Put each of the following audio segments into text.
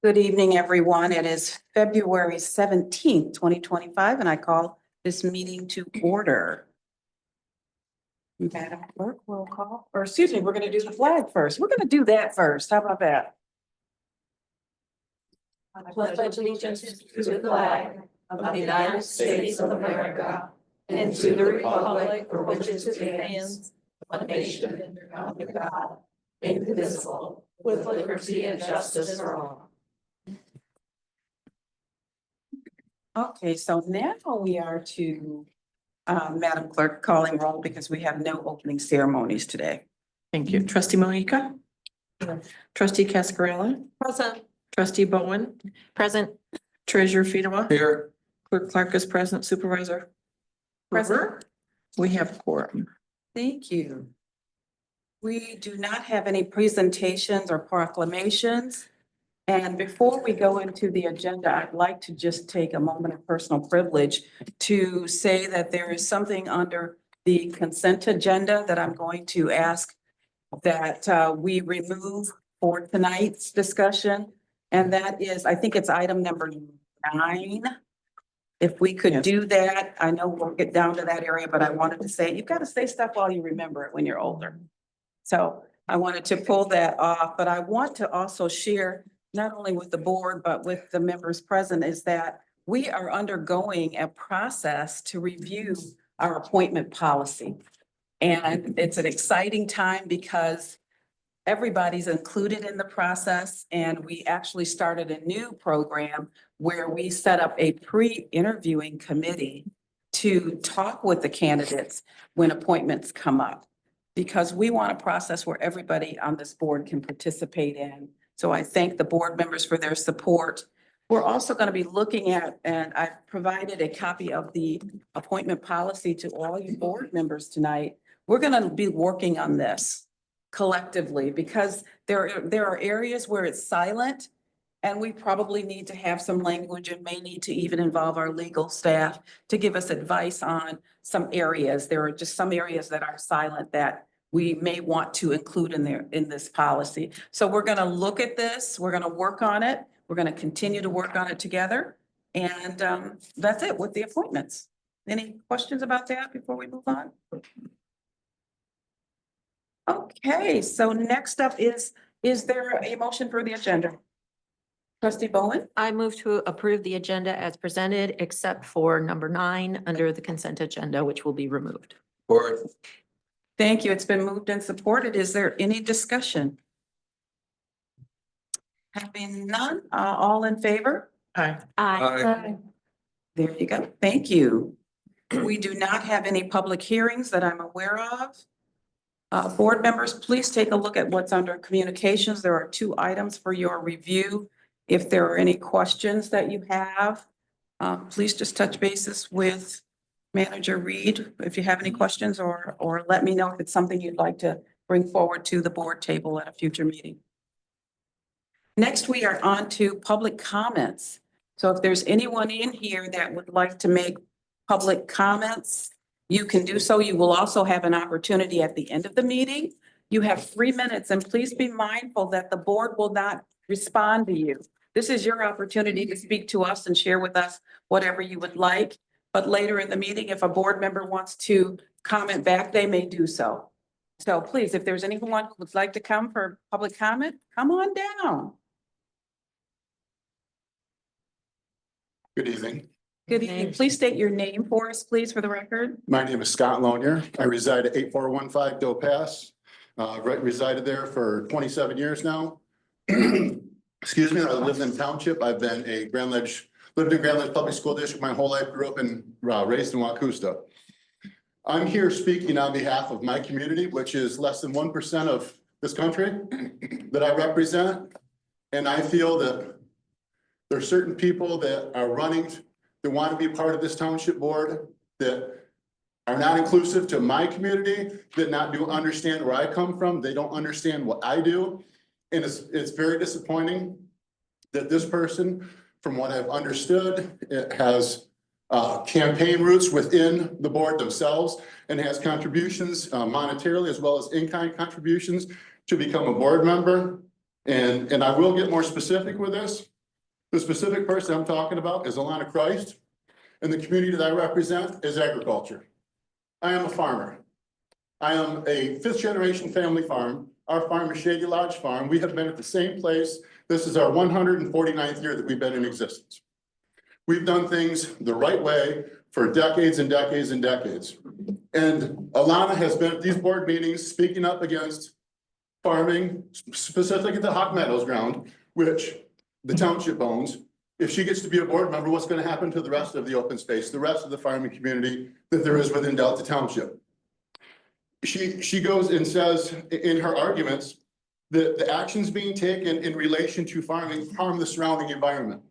Good evening, everyone. It is February 17th, 2025, and I call this meeting to order. Madam Clerk, roll call, or excuse me, we're going to do the flag first. We're going to do that first. How about that? I pledge allegiance to the flag of the United States of America and to the republic for which it stands, one nation, under God, indivisible, with liberty and justice for all. Okay, so now we are to Madam Clerk calling roll because we have no opening ceremonies today. Thank you. Trustee Monica? Trustee Cascarella? Present. Trustee Bowen? Present. Treasurer Fedewa? Here. Clerk Clark is present. Supervisor? Present. We have quorum. Thank you. We do not have any presentations or proclamations. And before we go into the agenda, I'd like to just take a moment of personal privilege to say that there is something under the consent agenda that I'm going to ask that we remove for tonight's discussion. And that is, I think it's item number 9. If we could do that, I know we'll get down to that area, but I wanted to say, you've got to say stuff while you remember it when you're older. So I wanted to pull that off, but I want to also share not only with the board, but with the members present, is that we are undergoing a process to review our appointment policy. And it's an exciting time because everybody's included in the process. And we actually started a new program where we set up a pre-interviewing committee to talk with the candidates when appointments come up. Because we want a process where everybody on this board can participate in. So I thank the board members for their support. We're also going to be looking at, and I've provided a copy of the appointment policy to all you board members tonight. We're going to be working on this collectively because there are areas where it's silent and we probably need to have some language and may need to even involve our legal staff to give us advice on some areas. There are just some areas that are silent that we may want to include in this policy. So we're going to look at this. We're going to work on it. We're going to continue to work on it together. And that's it with the appointments. Any questions about that before we move on? Okay, so next up is there a motion for the agenda? Trustee Bowen? I move to approve the agenda as presented, except for number 9 under the consent agenda, which will be removed. Or Thank you. It's been moved and supported. Is there any discussion? Having none, all in favor? Aye. Aye. There you go. Thank you. We do not have any public hearings that I'm aware of. Board members, please take a look at what's under communications. There are 2 items for your review. If there are any questions that you have, please just touch bases with Manager Reed if you have any questions, or let me know if it's something you'd like to bring forward to the board table at a future meeting. Next, we are on to public comments. So if there's anyone in here that would like to make public comments, you can do so. You will also have an opportunity at the end of the meeting. You have 3 minutes, and please be mindful that the board will not respond to you. This is your opportunity to speak to us and share with us whatever you would like. But later in the meeting, if a board member wants to comment back, they may do so. So please, if there's anyone who would like to come for public comment, come on down. good evening. Good evening. Please state your name for us, please, for the record. My name is Scott Lonier. I reside at 8415 Doe Pass. Resided there for 27 years now. Excuse me, I lived in Township. I've been lived in Grand Ledge Public School District my whole life, grew up and raised in Waukusta. I'm here speaking on behalf of my community, which is less than 1% of this country that I represent. And I feel that there are certain people that are running, that want to be part of this township board, that are not inclusive to my community, that do understand where I come from. They don't understand what I do. And it's very disappointing that this person, from what I've understood, it has campaign roots within the board themselves and has contributions monetarily as well as in-kind contributions to become a board member. And I will get more specific with this. The specific person I'm talking about is Alana Christ, and the community that I represent is agriculture. I am a farmer. I am a fifth generation family farm. Our farm is Shady Lodge Farm. We have been at the same place. This is our 149th year that we've been in existence. We've done things the right way for decades and decades and decades. And Alana has been at these board meetings speaking up against farming, specifically at the Hawk Meadows ground, which the township owns. If she gets to be a board member, what's going to happen to the rest of the open space, the rest of the farming community that there is within Delta Township? She goes and says in her arguments that the actions being taken in relation to farming harm the surrounding environment.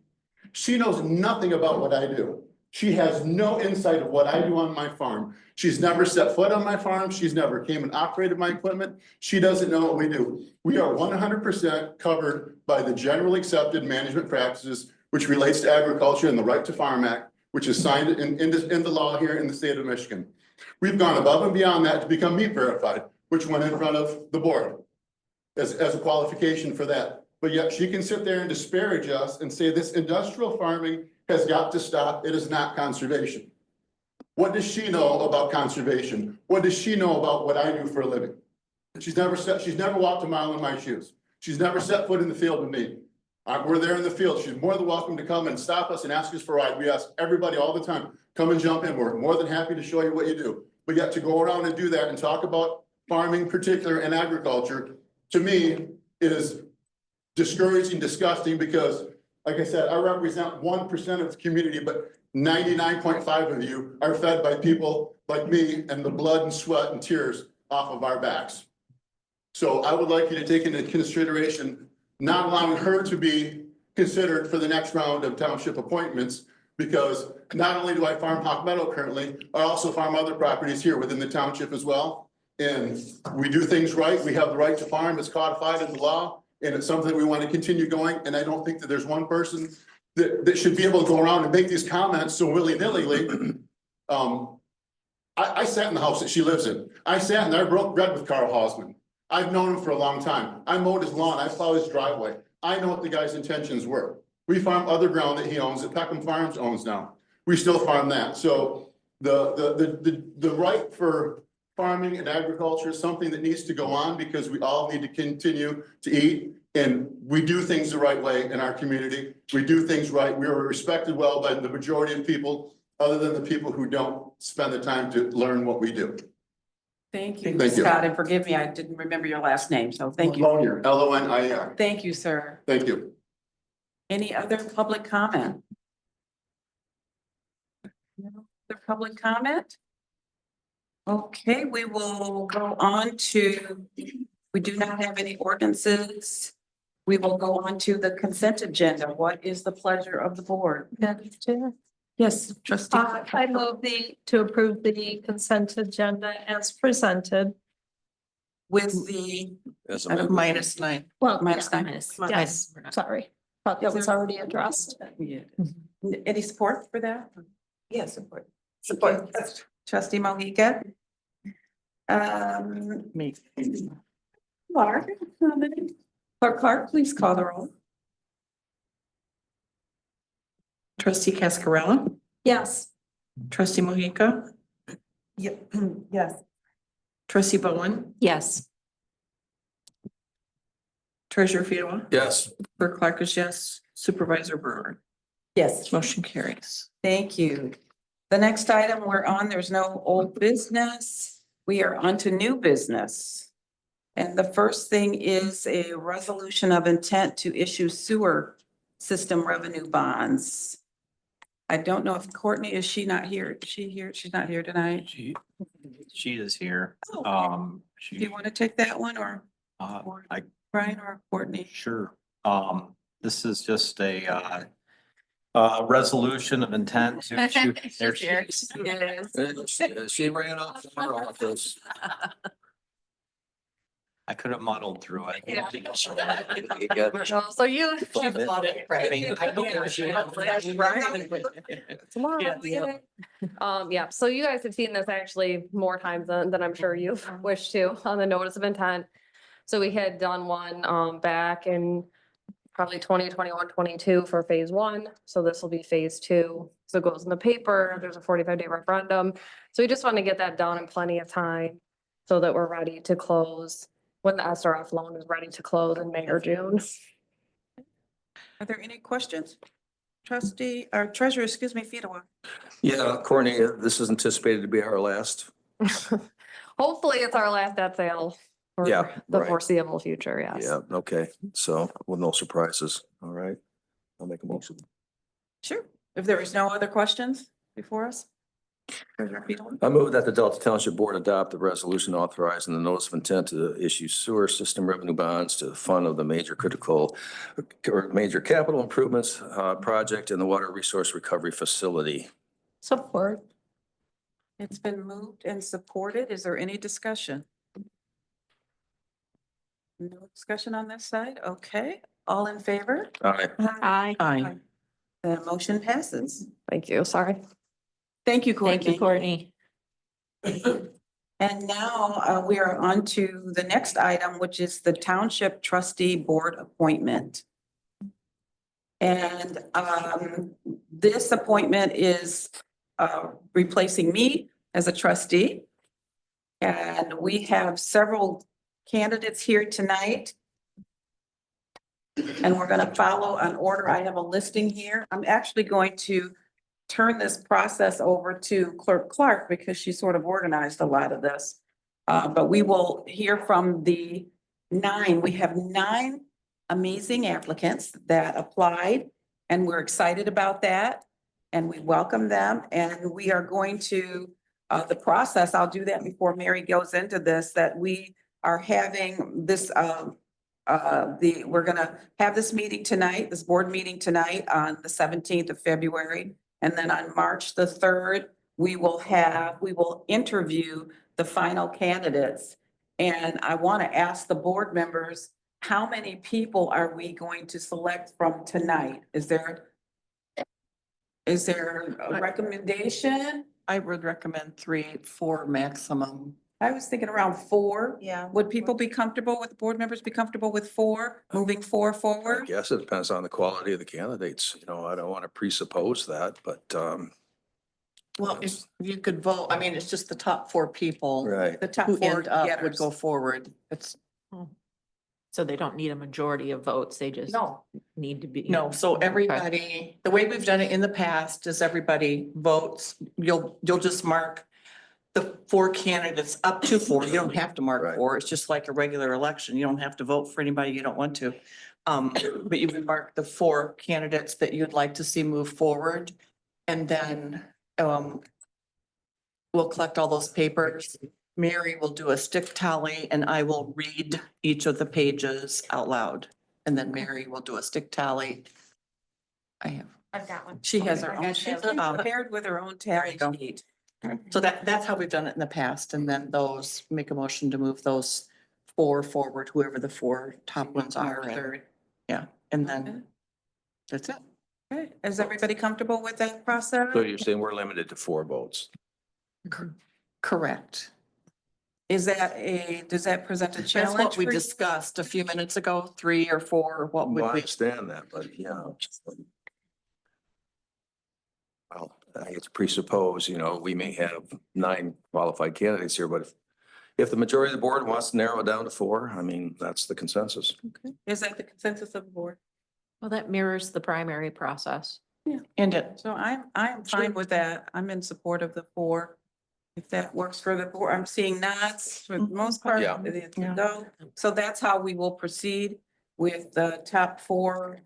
She knows nothing about what I do. She has no insight of what I do on my farm. She's never set foot on my farm. She's never came and operated my equipment. She doesn't know what we do. We are 100% covered by the generally accepted management practices, which relates to agriculture and the Right to Farm Act, which is signed in the law here in the state of Michigan. We've gone above and beyond that to become meat verified, which went in front of the board as a qualification for that. But yet she can sit there and disparage us and say this industrial farming has got to stop. It is not conservation. What does she know about conservation? What does she know about what I do for a living? She's never walked a mile in my shoes. She's never set foot in the field with me. We're there in the field. She's more than welcome to come and stop us and ask us for a ride. We ask everybody all the time, come and jump in. We're more than happy to show you what you do. But yet to go around and do that and talk about farming, particular and agriculture, to me is discouraging, disgusting, because like I said, I represent 1% of the community, but 99.5 of you are fed by people like me and the blood and sweat and tears off of our backs. So I would like you to take into consideration not allowing her to be considered for the next round of township appointments, because not only do I farm Hawk Meadow currently, I also farm other properties here within the township as well. And we do things right. We have the right to farm. It's codified in the law, and it's something we want to continue going. And I don't think that there's one person that should be able to go around and make these comments so willy-nilly. I sat in the house that she lives in. I sat and I broke bread with Carl Hausman. I've known him for a long time. I mowed his lawn. I plowed his driveway. I know what the guy's intentions were. We farm other ground that he owns, that Peckham Farms owns now. We still farm that. So the right for farming and agriculture is something that needs to go on, because we all need to continue to eat, and we do things the right way in our community. We do things right. We are respected well by the majority of people, other than the people who don't spend the time to learn what we do. Thank you, Thank you. Scott, and forgive me, I didn't remember your last name, so thank you. Lonier, L-O-N-I-E-R. Thank you, sir. Thank you. Any other public comment? No other public comment? Okay, we will go on to, we do not have any ordinances. We will go on to the consent agenda. What is the pleasure of the board? Madam Chair. Yes, trustee. I move to approve the consent agenda as presented. With the, -9. Well, Minus yeah, nine. yes, sorry, thought that was already addressed. yeah. Any support for that? Yes, support. Support. Trustee Mohica. Me. Clark, Clark, please call the roll. Trustee Cascarella, Yes. trustee Mohica, Yep, yes. trustee Bowen, Yes. treasurer Fia, Yes. clerk Clark is yes, supervisor Brewer. Yes, Motion carries. thank you. The next item we're on, there's no old business. We are on to new business. And the first thing is a resolution of intent to issue sewer system revenue bonds. I don't know if Courtney, is she not here? Is she here? She's not here tonight. She is here. Oh, do you want to take that one, or I Brian or Courtney? sure. This is just a resolution of intent to. There she is. She ran off from her office. I could have muddled through it. You got- So you. Yeah, so you guys have seen this actually more times than I'm sure you've wished to on the notice of intent. So we had done one, back in probably 2021, 22 for phase one. So this will be phase two. So it goes in the paper. There's a 45-day referendum. So we just want to get that done in plenty of time so that we're ready to close when the SRF loan is ready to close in May or June. Are there any questions? Trustee, or treasurer, excuse me, Fedewa. Yeah, Courtney, this is anticipated to be our last. Hopefully it's our last debt sale for Yeah, the right. foreseeable future, yes. Yeah, okay. So with no surprises. All right. I'll make a motion. Sure. If there is no other questions before us? Treasurer Fedewa. I move that the Delta Township Board adopt the resolution authorizing the notice of intent to issue sewer system revenue bonds to the fund of the major critical or major capital improvements project in the water resource recovery facility. Support. It's been moved and supported. Is there any discussion? No discussion on this side? Okay. All in favor? All right. Aye. Aye. The motion passes. Thank you, sorry. Thank you, Thank you, Courtney. Courtney. And now we are on to the next item, which is the Township Trustee Board appointment. And this appointment is replacing me as a trustee. And we have several candidates here tonight. And we're going to follow an order. I have a listing here. I'm actually going to turn this process over to Clerk Clark because she sort of organized a lot of this. But we will hear from the nine. We have 9 amazing applicants that applied, and we're excited about that. And we welcome them. And we are going to, the process, I'll do that before Mary goes into this, that we are having this, we're gonna have this meeting tonight, this board meeting tonight on the 17th of February. And then on March the 3rd, we will interview the final candidates. And I want to ask the board members, how many people are we going to select from tonight? Is there a recommendation? I would recommend 3, 4 maximum. I was thinking around 4. Yeah. Would people be comfortable with, board members be comfortable with 4, moving 4 I forward? guess it depends on the quality of the candidates. You know, I don't want to presuppose that, but Well, if you could vote, I mean, it's just the top 4 people. right. The top Who 4 end up would getters. go forward. It's, So they don't need a majority of votes, they just no, need to be. no. So everybody, the way we've done it in the past is everybody votes. You'll just mark the 4 candidates up to 4. You don't have to mark Right. 4. It's just like a regular election. You don't have to vote for anybody you don't want to. But you would mark the 4 candidates that you'd like to see move forward. And then we'll collect all those papers. Mary will do a stick tally and I will read each of the pages out loud. And then Mary will do a stick tally. I've got one. She has her own, she's Um, prepared with her own tally go. sheet. So that's how we've done it in the past. And then those, make a motion to move those 4 forward, whoever the 4 top ones are. And- Yeah, and then that's it. Okay, is everybody comfortable with that process? So you're saying we're limited to 4 votes? Correct. Does that present a That's challenge? what we for you? discussed a few minutes ago, 3 or 4, what Well, I would we? understand that, but yeah. Well, I hate to presuppose, you know, we may have 9 qualified candidates here, but if the majority of the board wants to narrow it down to 4, I mean, that's the consensus. Okay. Is that the consensus of the board? Well, that mirrors the primary process. And it, So I'm fine with that. I'm in support of the 4. If that works for the board, I'm seeing nods for the most part. Yeah. It Yeah. can go. So that's how we will proceed with the top 4,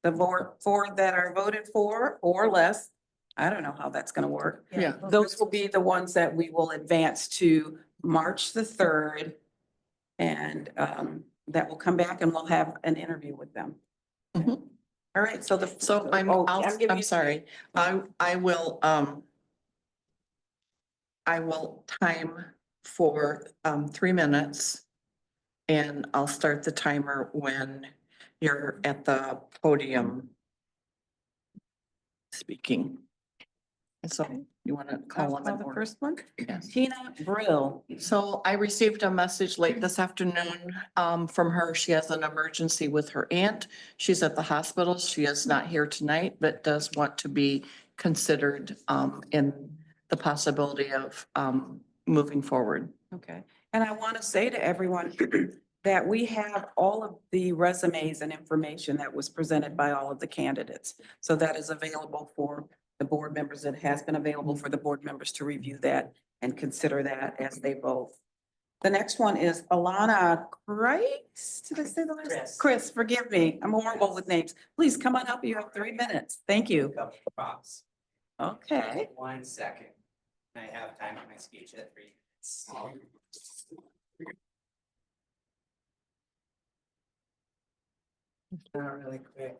the 4 that are voted for or less. I don't know how that's gonna work. yeah, Those will be the ones that we will advance to March the 3rd. And that will come back and we'll have an interview with them. Mhm. All right, so So I'm giving I'm you- sorry. I will time for 3 minutes. And I'll start the timer when you're at the podium speaking. And so You want to I'll call them call in the order? first one. Yes. Tina Brill. So I received a message late this afternoon from her. She has an emergency with her aunt. She's at the hospital. She is not here tonight, but does want to be considered in the possibility of moving forward. Okay, and I want to say to everyone that we have all of the resumes and information that was presented by all of the candidates. So that is available for the board members. It has been available for the board members to review that and consider that as they vote. The next one is Alana Chris. Did I say the last? Chris. Chris, forgive me. I'm horrible with names. Please come on up. You have 3 minutes. Thank you. Couple props. Okay. 1 second. I have time for my speech at 3 minutes. Really quick.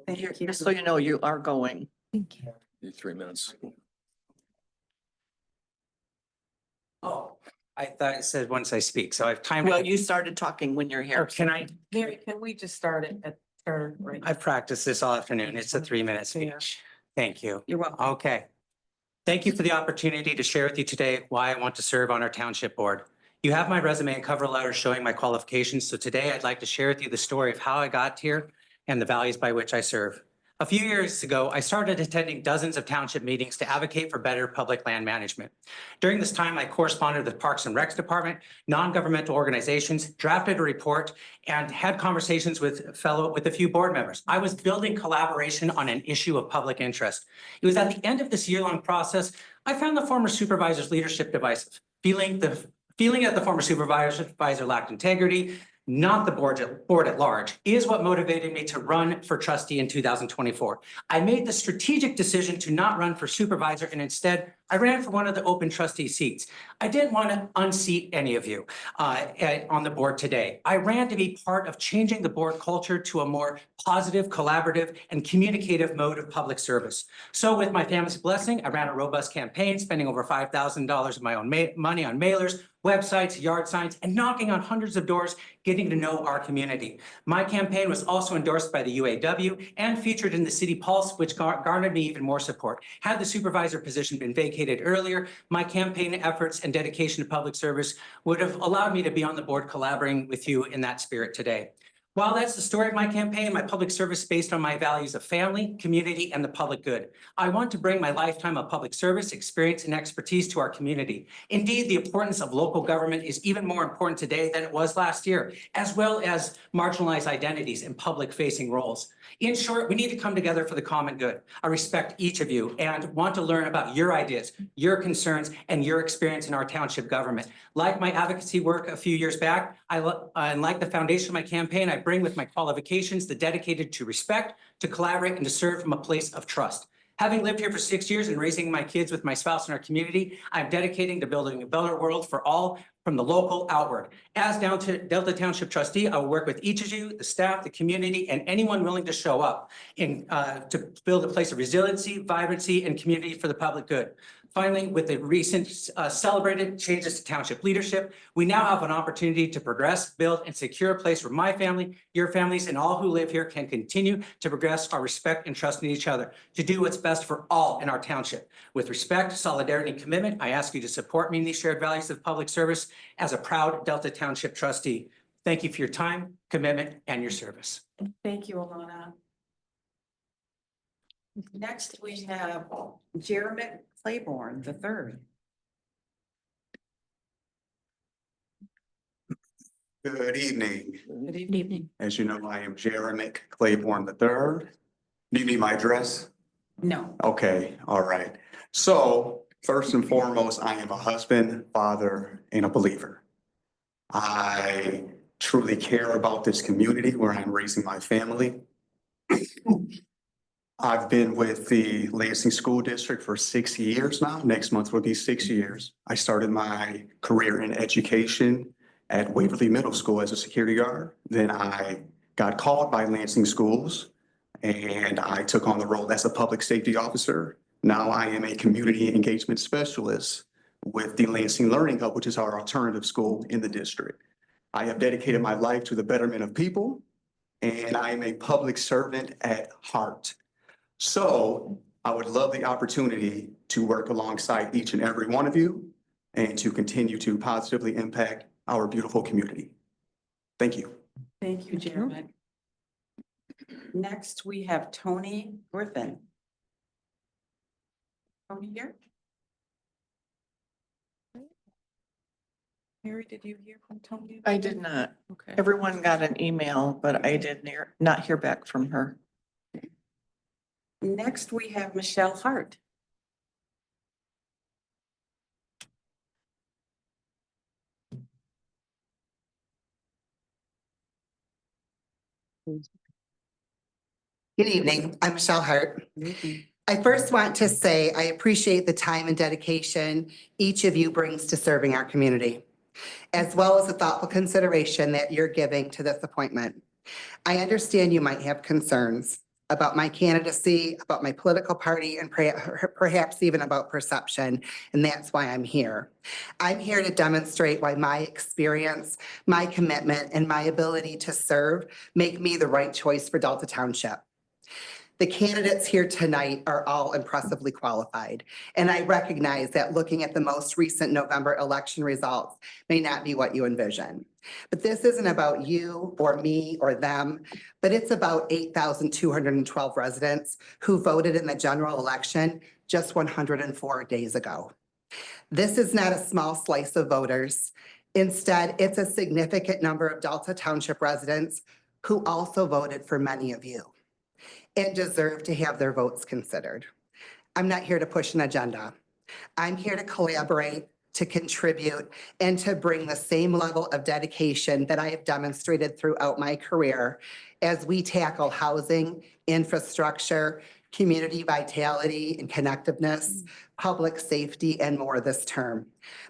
Thank you. Just so you know, you are going. Thank you. 3 minutes. Oh, I thought it said once I speak, so I have time. Well, you started talking when you're Or here. can I, Mary, can we just start it at her right? I've practiced this all afternoon. It's a 3-minute speech. Thank you. You're welcome. Okay. Thank you for the opportunity to share with you today why I want to serve on our township board. You have my resume and cover letter showing my qualifications, so today I'd like to share with you the story of how I got here and the values by which I serve. A few years ago, I started attending dozens of township meetings to advocate for better public land management. During this time, I corresponded with Parks and Recs Department, non-governmental organizations, drafted a report, and had conversations with a few board members. I was building collaboration on an issue of public interest. It was at the end of this year-long process, I found the former supervisor's leadership divisive, feeling that the former supervisor lacked integrity, not the board at large, is what motivated me to run for trustee in 2024. I made the strategic decision to not run for supervisor, and instead I ran for one of the open trustee seats. I didn't want to unseat any of you on the board today. I ran to be part of changing the board culture to a more positive, collaborative, and communicative mode of public service. So with my family's blessing, I ran a robust campaign, spending over $5,000 of my own money on mailers, websites, yard signs, and knocking on hundreds of doors, getting to know our community. My campaign was also endorsed by the UAW and featured in the City Pulse, which garnered me even more support. Had the supervisor position been vacated earlier, my campaign efforts and dedication to public service would have allowed me to be on the board collaborating with you in that spirit today. While that's the story of my campaign, my public service is based on my values of family, community, and the public good. I want to bring my lifetime of public service, experience, and expertise to our community. Indeed, the importance of local government is even more important today than it was last year, as well as marginalized identities and public-facing roles. In short, we need to come together for the common good. I respect each of you and want to learn about your ideas, your concerns, and your experience in our township government. Like my advocacy work a few years back, and like the foundation of my campaign, I bring with my qualifications the dedicated to respect, to collaborate, and to serve from a place of trust. Having lived here for 6 years and raising my kids with my spouse in our community, I'm dedicating to building a better world for all from the local outward. As Delta Township trustee, I will work with each of you, the staff, the community, and anyone willing to show up to build a place of resiliency, vibrancy, and community for the public good. Finally, with the recent celebrated changes to township leadership, we now have an opportunity to progress, build, and secure a place where my family, your families, and all who live here can continue to progress our respect and trust in each other to do what's best for all in our township. With respect, solidarity, and commitment, I ask you to support me in these shared values of public service as a proud Delta Township trustee. Thank you for your time, commitment, and your service. Thank you, Alana. Next, we have Jeremy Claiborne III. Good evening. Good Good evening. As you know, I am Jeremy Claiborne III. Do you need my address? No. Okay, all right. So first and foremost, I am a husband, father, and a believer. I truly care about this community where I'm raising my family. I've been with the Lansing School District for 6 years now. Next month will be 6 years. I started my career in education at Waverly Middle School as a security guard. Then I got called by Lansing Schools and I took on the role as a public safety officer. Now I am a community engagement specialist with the Lansing Learning Hub, which is our alternative school in the district. I have dedicated my life to the betterment of people, and I am a public servant at heart. So I would love the opportunity to work alongside each and every one of you and to continue to positively impact our beautiful community. Thank you. Thank you, Jared. Next, we have Tony Griffin. Tony here? Mary, did you hear from Tony? I did not. Okay. Everyone got an email, but I did not hear back from her. Next, we have Michelle Hart. Good evening. I'm Michelle Hart. I first want to say I appreciate the time and dedication each of you brings to serving our community, as well as the thoughtful consideration that you're giving to this appointment. I understand you might have concerns about my candidacy, about my political party, and perhaps even about perception, and that's why I'm here. I'm here to demonstrate why my experience, my commitment, and my ability to serve make me the right choice for Delta Township. The candidates here tonight are all impressively qualified, and I recognize that looking at the most recent November election results may not be what you envision. But this isn't about you or me or them, but it's about 8,212 residents who voted in the general election just 104 days ago. This is not a small slice of voters. Instead, it's a significant number of Delta Township residents who also voted for many of you and deserve to have their votes considered. I'm not here to push an agenda. I'm here to collaborate, to contribute, and to bring the same level of dedication that I have demonstrated throughout my career as we tackle housing, infrastructure, community vitality and connectiveness, public safety, and more this term.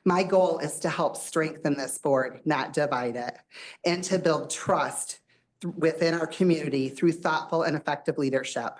My goal is to help strengthen this board, not divide it, and to build trust within our community through thoughtful and effective leadership.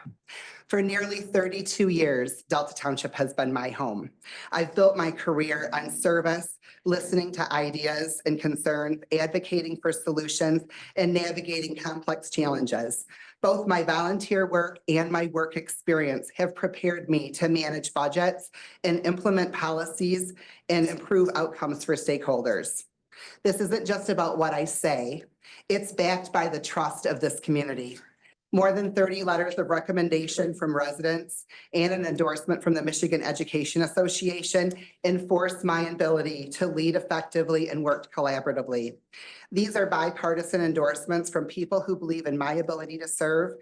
For nearly 32 years, Delta Township has been my home. I've built my career on service, listening to ideas and concerns, advocating for solutions, and navigating complex challenges. Both my volunteer work and my work experience have prepared me to manage budgets and implement policies and improve outcomes for stakeholders. This isn't just about what I say. It's backed by the trust of this community. More than 30 letters of recommendation from residents and an endorsement from the Michigan Education Association enforce my ability to lead effectively and work collaboratively. These are bipartisan endorsements from people who believe in my ability to serve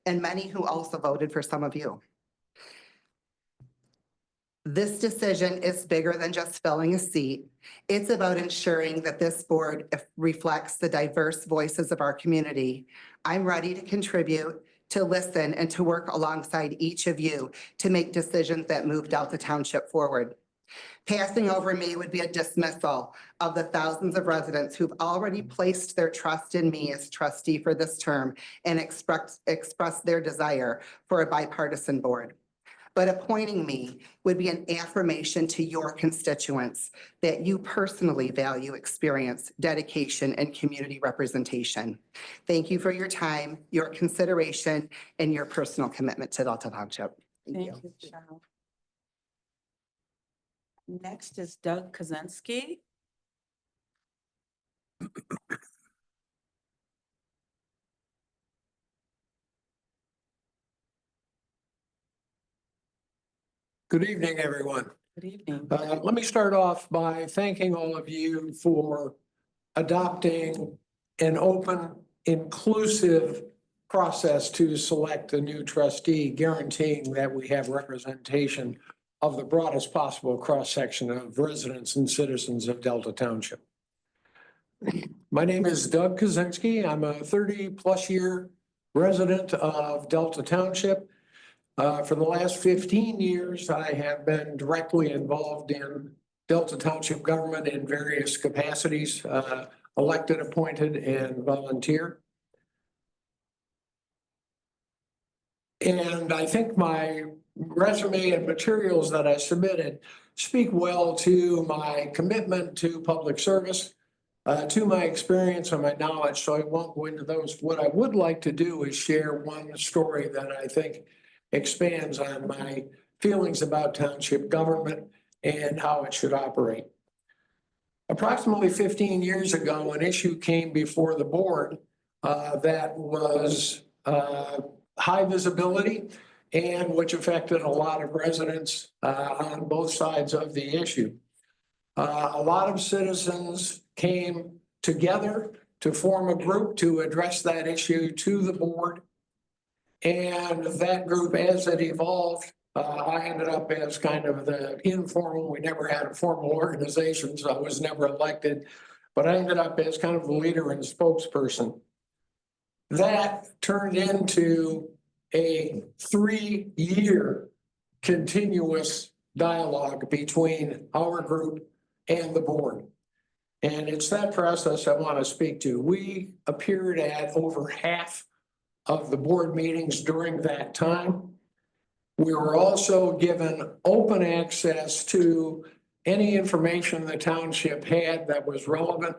and many who also voted for some of you. This decision is bigger than just filling a seat. It's about ensuring that this board reflects the diverse voices of our community. I'm ready to contribute, to listen, and to work alongside each of you to make decisions that move Delta Township forward. Passing over me would be a dismissal of the thousands of residents who've already placed their trust in me as trustee for this term and expressed their desire for a bipartisan board. But appointing me would be an affirmation to your constituents that you personally value experience, dedication, and community representation. Thank you for your time, your consideration, and your personal commitment to Delta Township. Thank you, Michelle. Next is Doug Kozinski. Good evening, everyone. Good evening. Let me start off by thanking all of you for adopting an open, inclusive process to select a new trustee, guaranteeing that we have representation of the broadest possible cross-section of residents and citizens of Delta Township. My name is Doug Kozinski. I'm a 30-plus year resident of Delta Township. For the last 15 years, I have been directly involved in Delta Township government in various capacities, elected, appointed, and volunteer. And I think my resume and materials that I submitted speak well to my commitment to public service, to my experience and my knowledge, so I won't go into those. What I would like to do is share one story that I think expands on my feelings about township government and how it should operate. Approximately 15 years ago, an issue came before the board that was high visibility and which affected a lot of residents on both sides of the issue. A lot of citizens came together to form a group to address that issue to the board. And that group, as it evolved, I ended up as kind of the informal, we never had a formal organization, so I was never elected, but I ended up as kind of the leader and spokesperson. That turned into a 3-year continuous dialogue between our group and the board. And it's that process I want to speak to. We appeared at over half of the board meetings during that time. We were also given open access to any information the township had that was relevant.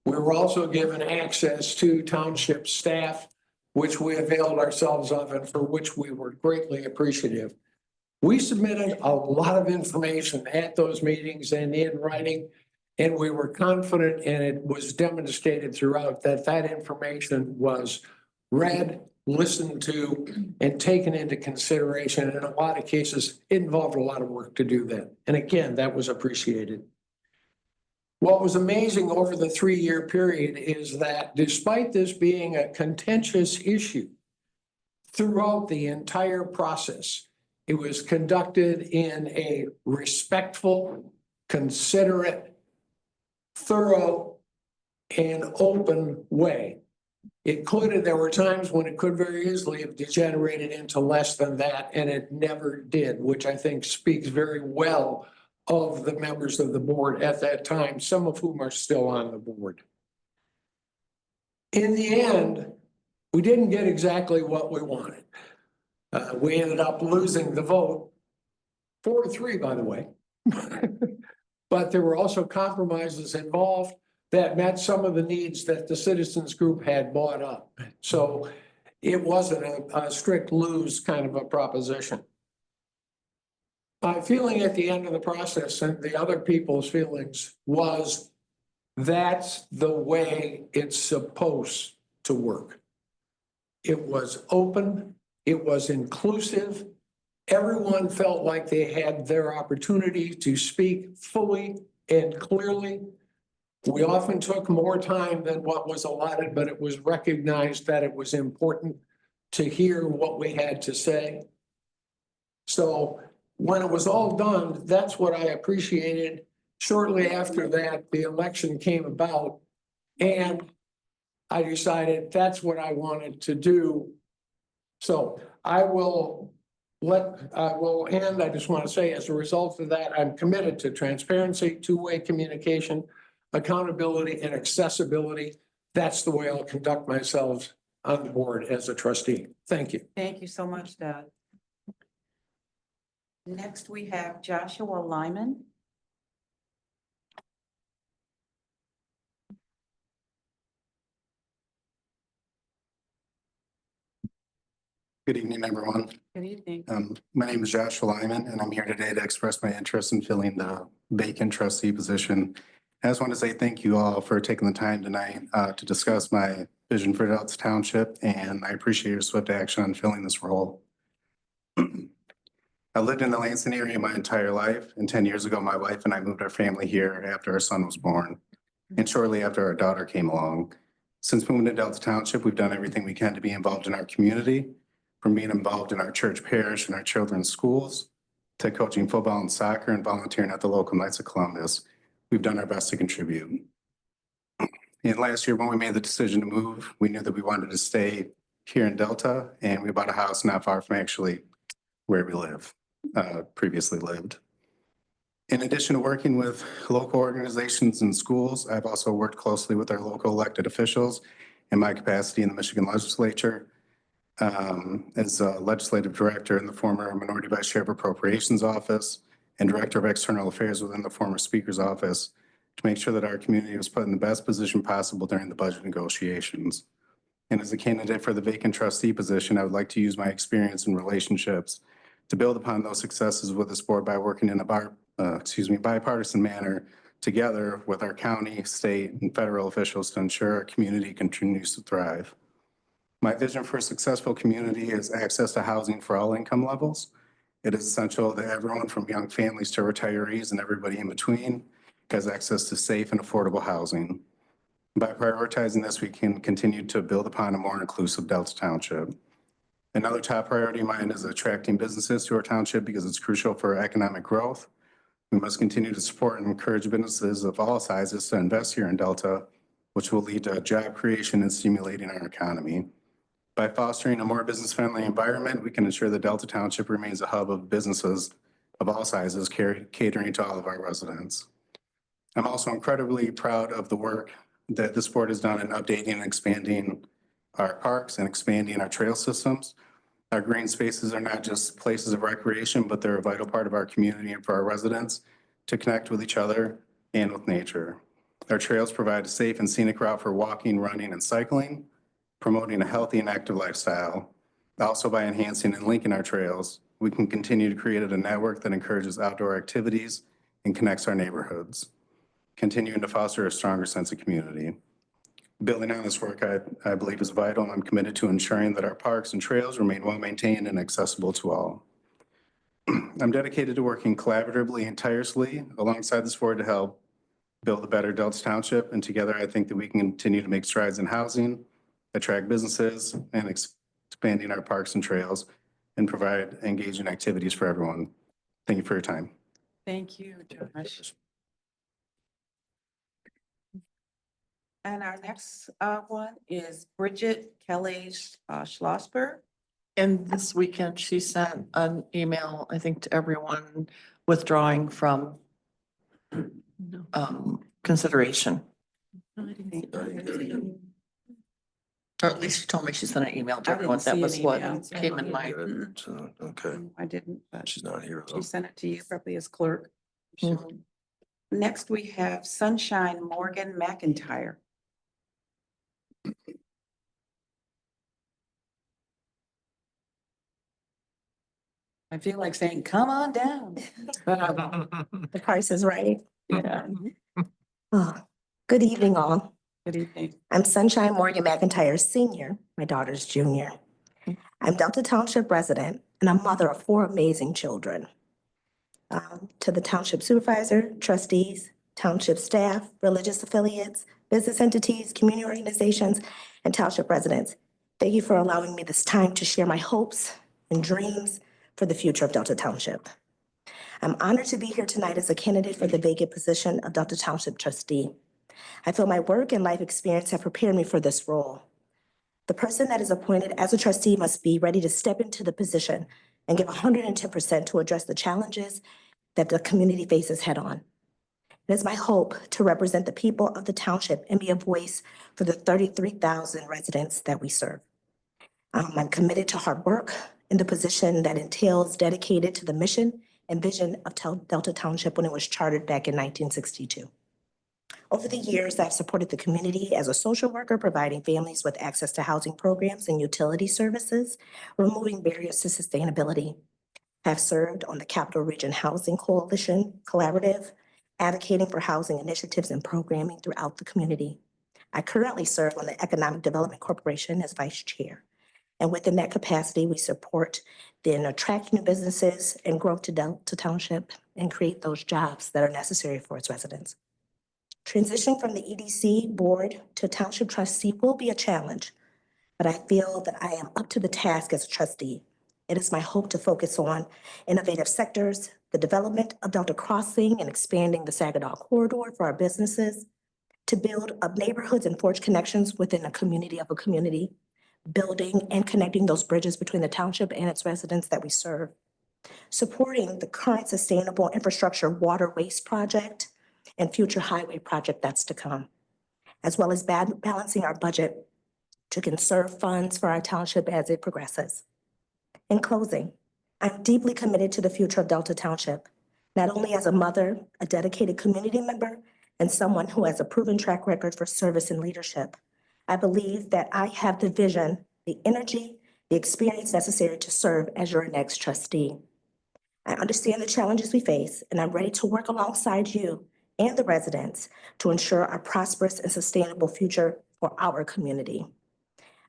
We were also given access to township staff, which we availed ourselves of and for which we were greatly appreciative. We submitted a lot of information at those meetings and in writing, and we were confident, and it was demonstrated throughout, that that information was read, listened to, and taken into consideration. In a lot of cases, it involved a lot of work to do that. And again, that was appreciated. What was amazing over the 3-year period is that despite this being a contentious issue, throughout the entire process, it was conducted in a respectful, considerate, thorough, and open way. There were times when it could very easily have degenerated into less than that, and it never did, which I think speaks very well of the members of the board at that time, some of whom are still on the board. In the end, we didn't get exactly what we wanted. We ended up losing the vote, 4-3, by the way. But there were also compromises involved that met some of the needs that the citizens group had brought up. So it wasn't a strict lose kind of a proposition. My feeling at the end of the process, and the other people's feelings, was that's the way it's supposed to work. It was open, it was inclusive. Everyone felt like they had their opportunity to speak fully and clearly. We often took more time than what was allotted, but it was recognized that it was important to hear what we had to say. So when it was all done, that's what I appreciated. Shortly after that, the election came about, and I decided that's what I wanted to do. So I will end. I just want to say, as a result of that, I'm committed to transparency, two-way communication, accountability, and accessibility. That's the way I'll conduct myself on the board as a trustee. Thank you. Thank you so much, Doug. Next, we have Joshua Lyman. Good evening, everyone. Good evening. My name is Joshua Lyman, and I'm here today to express my interest in filling the vacant trustee position. I just want to say thank you all for taking the time tonight to discuss my vision for Delta Township, and I appreciate your swift action on filling this role. I lived in the Lansing area my entire life, and 10 years ago, my wife and I moved our family here after our son was born, and shortly after our daughter came along. Since moving to Delta Township, we've done everything we can to be involved in our community, from being involved in our church parish and our children's schools, to coaching football and soccer and volunteering at the local Knights of Columbus. We've done our best to contribute. And last year, when we made the decision to move, we knew that we wanted to stay here in Delta, and we bought a house not far from actually where we previously lived. In addition to working with local organizations and schools, I've also worked closely with our local elected officials in my capacity in the Michigan legislature as a legislative director in the former Minority Vice Chair of Appropriations Office and Director of External Affairs within the former Speaker's Office to make sure that our community was put in the best position possible during the budget negotiations. And as a candidate for the vacant trustee position, I would like to use my experience and relationships to build upon those successes with this board by working in a bipartisan manner together with our county, state, and federal officials to ensure our community continues to thrive. My vision for a successful community is access to housing for all income levels. It is essential that everyone from young families to retirees and everybody in between has access to safe and affordable housing. By prioritizing this, we can continue to build upon a more inclusive Delta Township. Another top priority of mine is attracting businesses to our township because it's crucial for economic growth. We must continue to support and encourage businesses of all sizes to invest here in Delta, which will lead to job creation and stimulating our economy. By fostering a more business-friendly environment, we can ensure that Delta Township remains a hub of businesses of all sizes catering to all of our residents. I'm also incredibly proud of the work that this board has done in updating and expanding our parks and expanding our trail systems. Our green spaces are not just places of recreation, but they're a vital part of our community and for our residents to connect with each other and with nature. Our trails provide a safe and scenic route for walking, running, and cycling, promoting a healthy and active lifestyle. Also, by enhancing and linking our trails, we can continue to create a network that encourages outdoor activities and connects our neighborhoods, continuing to foster a stronger sense of community. Building on this work, I believe is vital, and I'm committed to ensuring that our parks and trails remain well-maintained and accessible to all. I'm dedicated to working collaboratively and tirelessly alongside this board to help build a better Delta Township, and together I think that we can continue to make strides in housing, attract businesses, and expanding our parks and trails, and provide engaging activities for everyone. Thank you for your time. Thank you, Josh. And our next one is Bridget Kelly Schlossberg. And this weekend, she sent an email, I think, to everyone withdrawing from consideration. Or at least she told me she sent an email to I didn't everyone. That see was an what email. came in my. So, okay, I didn't, but she's not here. she sent it to you probably as clerk. Mhm. Next, we have Sunshine Morgan McIntyre. I feel like saying, come on down. The price is right. Yeah, Oh, good evening, all. good evening. I'm Sunshine Morgan McIntyre Senior. My daughter's junior. I'm Delta Township resident and a mother of 4 amazing children. To the township supervisor, trustees, township staff, religious affiliates, business entities, community organizations, and township residents, thank you for allowing me this time to share my hopes and dreams for the future of Delta Township. I'm honored to be here tonight as a candidate for the vacant position of Delta Township trustee. I feel my work and life experience have prepared me for this role. The person that is appointed as a trustee must be ready to step into the position and give 110% to address the challenges that the community faces head on. It is my hope to represent the people of the township and be a voice for the 33,000 residents that we serve. I'm committed to hard work in the position that entails dedicated to the mission and vision of Delta Township when it was chartered back in 1962. Over the years, I've supported the community as a social worker, providing families with access to housing programs and utility services, removing barriers to sustainability. I've served on the Capital Region Housing Coalition Collaborative, advocating for housing initiatives and programming throughout the community. I currently serve on the Economic Development Corporation as vice chair. And within that capacity, we support then attract new businesses and growth to Delta Township and create those jobs that are necessary for its residents. Transitioning from the EDC board to township trustee will be a challenge, but I feel that I am up to the task as a trustee. It is my hope to focus on innovative sectors, the development of Delta Crossing and expanding the Saginaw corridor for our businesses, to build up neighborhoods and forge connections within a community of a community, building and connecting those bridges between the township and its residents that we serve, supporting the current sustainable infrastructure water waste project and future highway project that's to come, as well as balancing our budget to conserve funds for our township as it progresses. In closing, I'm deeply committed to the future of Delta Township, not only as a mother, a dedicated community member, and someone who has a proven track record for service and leadership, I believe that I have the vision, the energy, the experience necessary to serve as your next trustee. I understand the challenges we face, and I'm ready to work alongside you and the residents to ensure a prosperous and sustainable future for our community.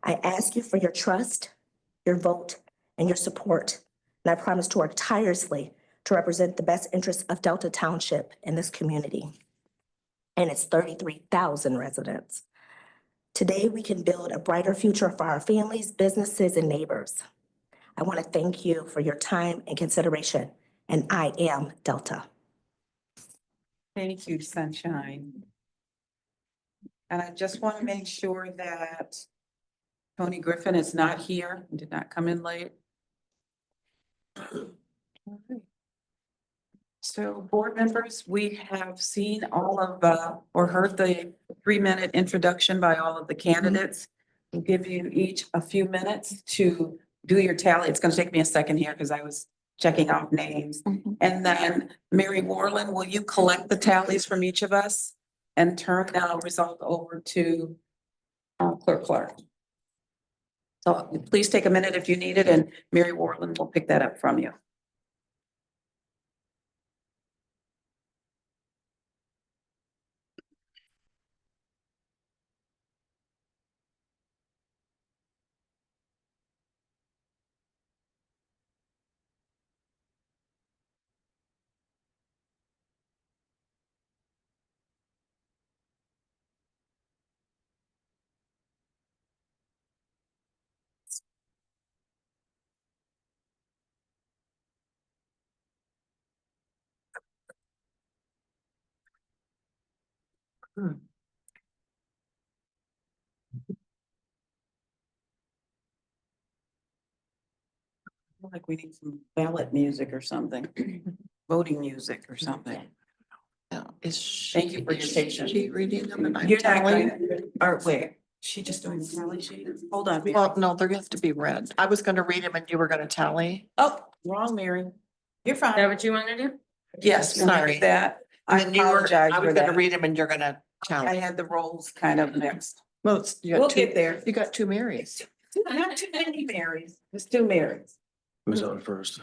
I ask you for your trust, your vote, and your support, and I promise to work tirelessly to represent the best interests of Delta Township and this community and its 33,000 residents. Today, we can build a brighter future for our families, businesses, and neighbors. I want to thank you for your time and consideration, and I am Delta. Thank you, Sunshine. And I just want to make sure that Tony Griffin is not here, and did not come in late. So board members, we have seen all of, or heard the 3-minute introduction by all of the candidates. We'll give you each a few minutes to do your tally. It's going to take me a second here because I was checking off names. And then Mary Warland, will you collect the tallies from each of us and turn the result over to Clerk Clark? So please take a minute if you need it, and Mary Warland will pick that up from you. Like we need some ballot music or something, voting music or something. Yeah, Thank you for your patience. She reading them and I'm You're not tallying? going, or wait, she just doing the tally sheet? Hold on. Mary. Well, no, they're gonna have to be read. I was gonna read them and you were gonna tally. Oh, wrong, Mary. You're Is that fine. what you want to do? Yes, Sorry. sorry that. I And you were, apologize I was for gonna that. read them and you're gonna I tally. had the roles kind of mixed. Well, it's, you got We'll two, get there. you got two Marys. Not too many Marys. There's two Marys. Who's on first?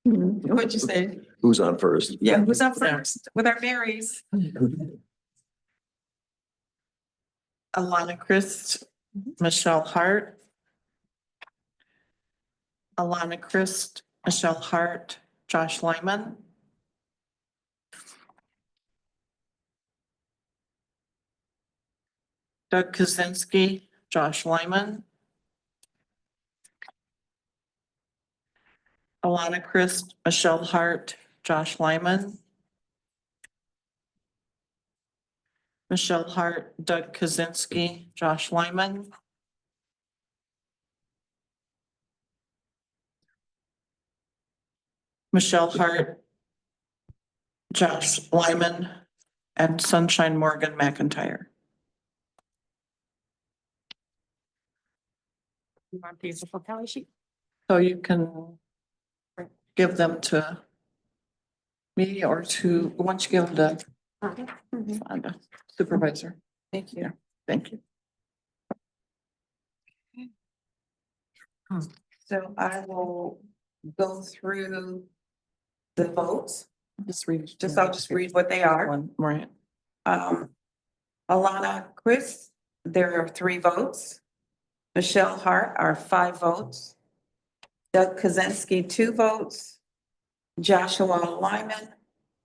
What'd you say? Who's on first? Yeah, who's up first with our Marys? Alana Christ, Michelle Hart. Alana Christ, Michelle Hart, Josh Lyman. Doug Kaczynski, Josh Lyman. Alana Christ, Michelle Hart, Josh Lyman. Michelle Hart, Doug Kaczynski, Josh Lyman. Michelle Hart, Josh Lyman, and Sunshine Morgan McIntyre. You want these for tally sheet? So you can give them to me or to, once you give them to Fonda, supervisor. Thank you. Thank you. So I will go through the votes. I'll just read what they are. One, right. Alana Chris, there are 3 votes. Michelle Hart are 5 votes. Doug Kaczynski, 2 votes. Joshua Lyman,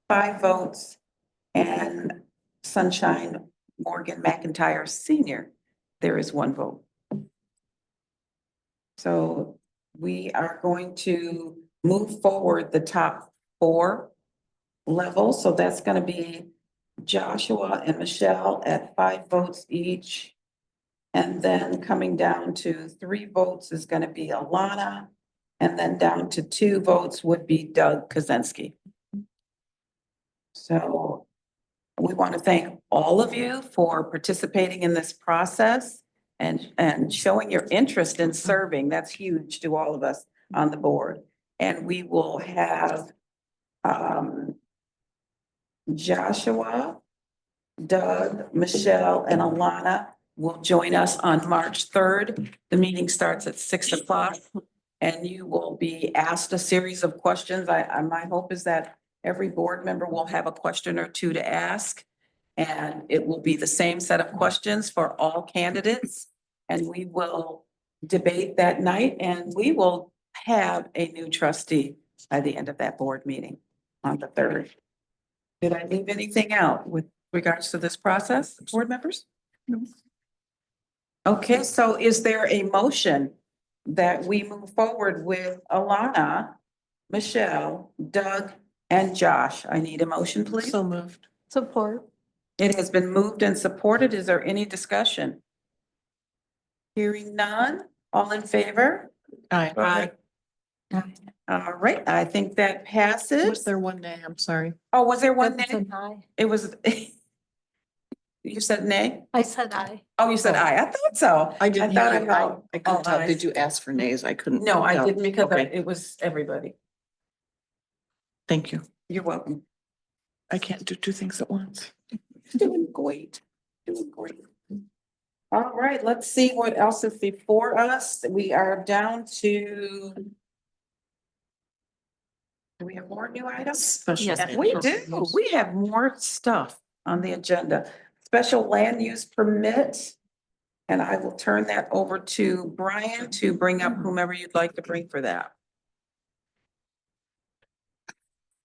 5 votes. And Sunshine Morgan McIntyre Senior, there is 1 vote. So we are going to move forward the top 4 levels. So that's going to be Joshua and Michelle at 5 votes each. And then coming down to 3 votes is going to be Alana. And then down to 2 votes would be Doug Kaczynski. So we want to thank all of you for participating in this process and showing your interest in serving. That's huge to all of us on the board. And we will have Joshua Doug, Michelle, and Alana will join us on March 3rd. The meeting starts at 6 o'clock. And you will be asked a series of questions. My hope is that every board member will have a question or two to ask. And it will be the same set of questions for all candidates. And we will debate that night, and we will have a new trustee by the end of that board meeting on the 3rd. Did I leave anything out with regards to this process, board members? No. Okay, so is there a motion that we move forward with Alana, Michelle, Doug, and Josh? I need a motion, please. So moved. Support. It has been moved and supported. Is there any discussion? Hearing none, all in favor? Aye. All right, I think that passes. Was there one nay? I'm sorry. Oh, was there one nay? Aye. It was, you said nay? I said aye. Oh, you said aye. I thought so. I didn't thought hear you. heard I couldn't all tell. ayes. Did you ask for nays? I couldn't. No, I tell. didn't because Okay. it was everybody. Thank you. You're welcome. I can't do two things at once. Doing great, doing great. All right, let's see what else is before us. We are down to. Do we have more new items? Special. Yes, We do. We have more stuff on the agenda. Special land use permit. And I will turn that over to Brian to bring up whomever you'd like to bring for that.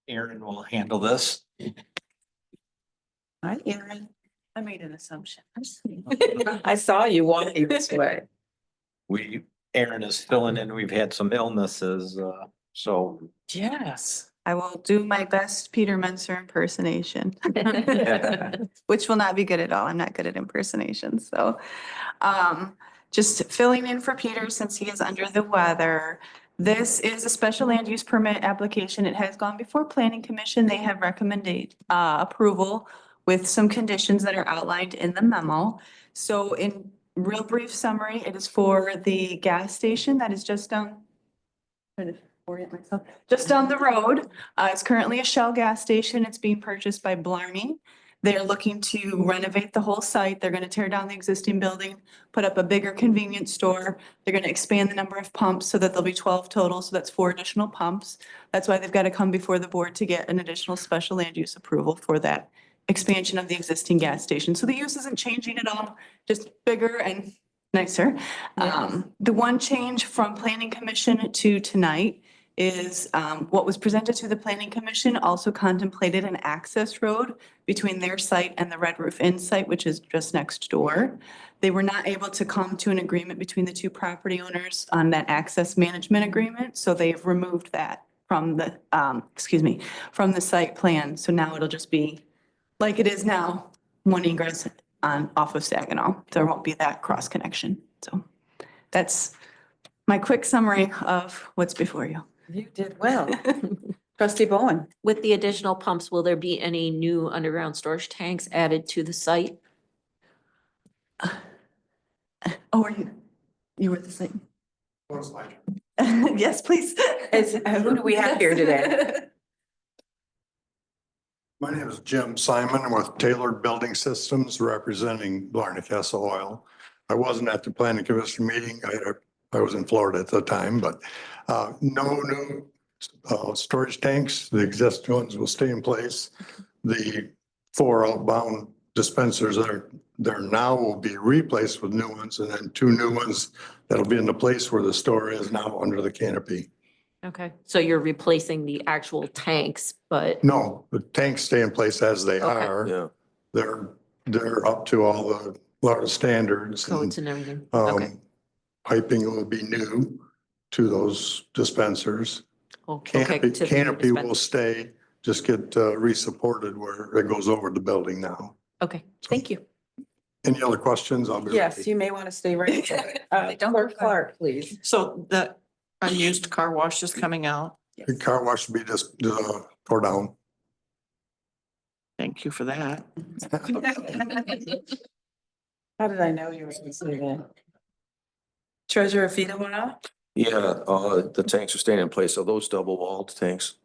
Aaron will handle this. Hi, Erin. I made an assumption. I saw you walking this way. Aaron is filling in. We've had some illnesses, so. Yes. I will do my best Peter Menser impersonation, which will not be good at all. I'm not good at impersonations, so. Just filling in for Peter since he is under the weather. This is a special land use permit application. It has gone before Planning Commission. They have recommended approval with some conditions that are outlined in the memo. So in real brief summary, it is for the gas station that is just down. Trying to orient myself. Just down the road. It's currently a Shell gas station. It's being purchased by Blarney. They're looking to renovate the whole site. They're going to tear down the existing building, put up a bigger convenience store. They're going to expand the number of pumps so that there'll be 12 total. So that's 4 additional pumps. That's why they've got to come before the board to get an additional special land use approval for that expansion of the existing gas station. So the use isn't changing at all, just bigger and nicer. The one change from Planning Commission to tonight is what was presented to the Planning Commission also contemplated an access road between their site and the Red Roof Inn site, which is just next door. They were not able to come to an agreement between the two property owners on that access management agreement, so they've removed that from the, from the site plan. So now it'll just be like it is now, one egress off of Saginaw. There won't be that cross connection. So that's my quick summary of what's before you. You did well. Trustee Bowen. With the additional pumps, will there be any new underground storage tanks added to the site? Oh, are you were the same? Yes, please. Who do we have here today? My name is Jim Simon. I'm with Tailored Building Systems representing Blarney Castle Oil. I wasn't at the planning commission meeting. I was in Florida at the time, but no new storage tanks. The existing ones will stay in place. The 4 outbound dispensers that are there now will be replaced with new ones, and then 2 new ones that'll be in the place where the store is now under the canopy. Okay, so you're replacing the actual tanks, but No, the tanks stay in place as they Okay. are. Yeah. They're up to all the Florida standards. codes and everything. Okay. Piping will be new to those dispensers. Okay, Canopy, to the canopy will dispense- stay, just get re-supported where it goes over the building now. Okay, thank you. Any other questions? I'll be Yes, ready. you may want to stay right there. Clerk Clark, please. So the unused car wash is coming out. The car wash will be just tore down. Thank you for that. How did I know you were going to say that? Treasurer Fedorov? Yeah, the tanks are staying in place. Are those double walled tanks?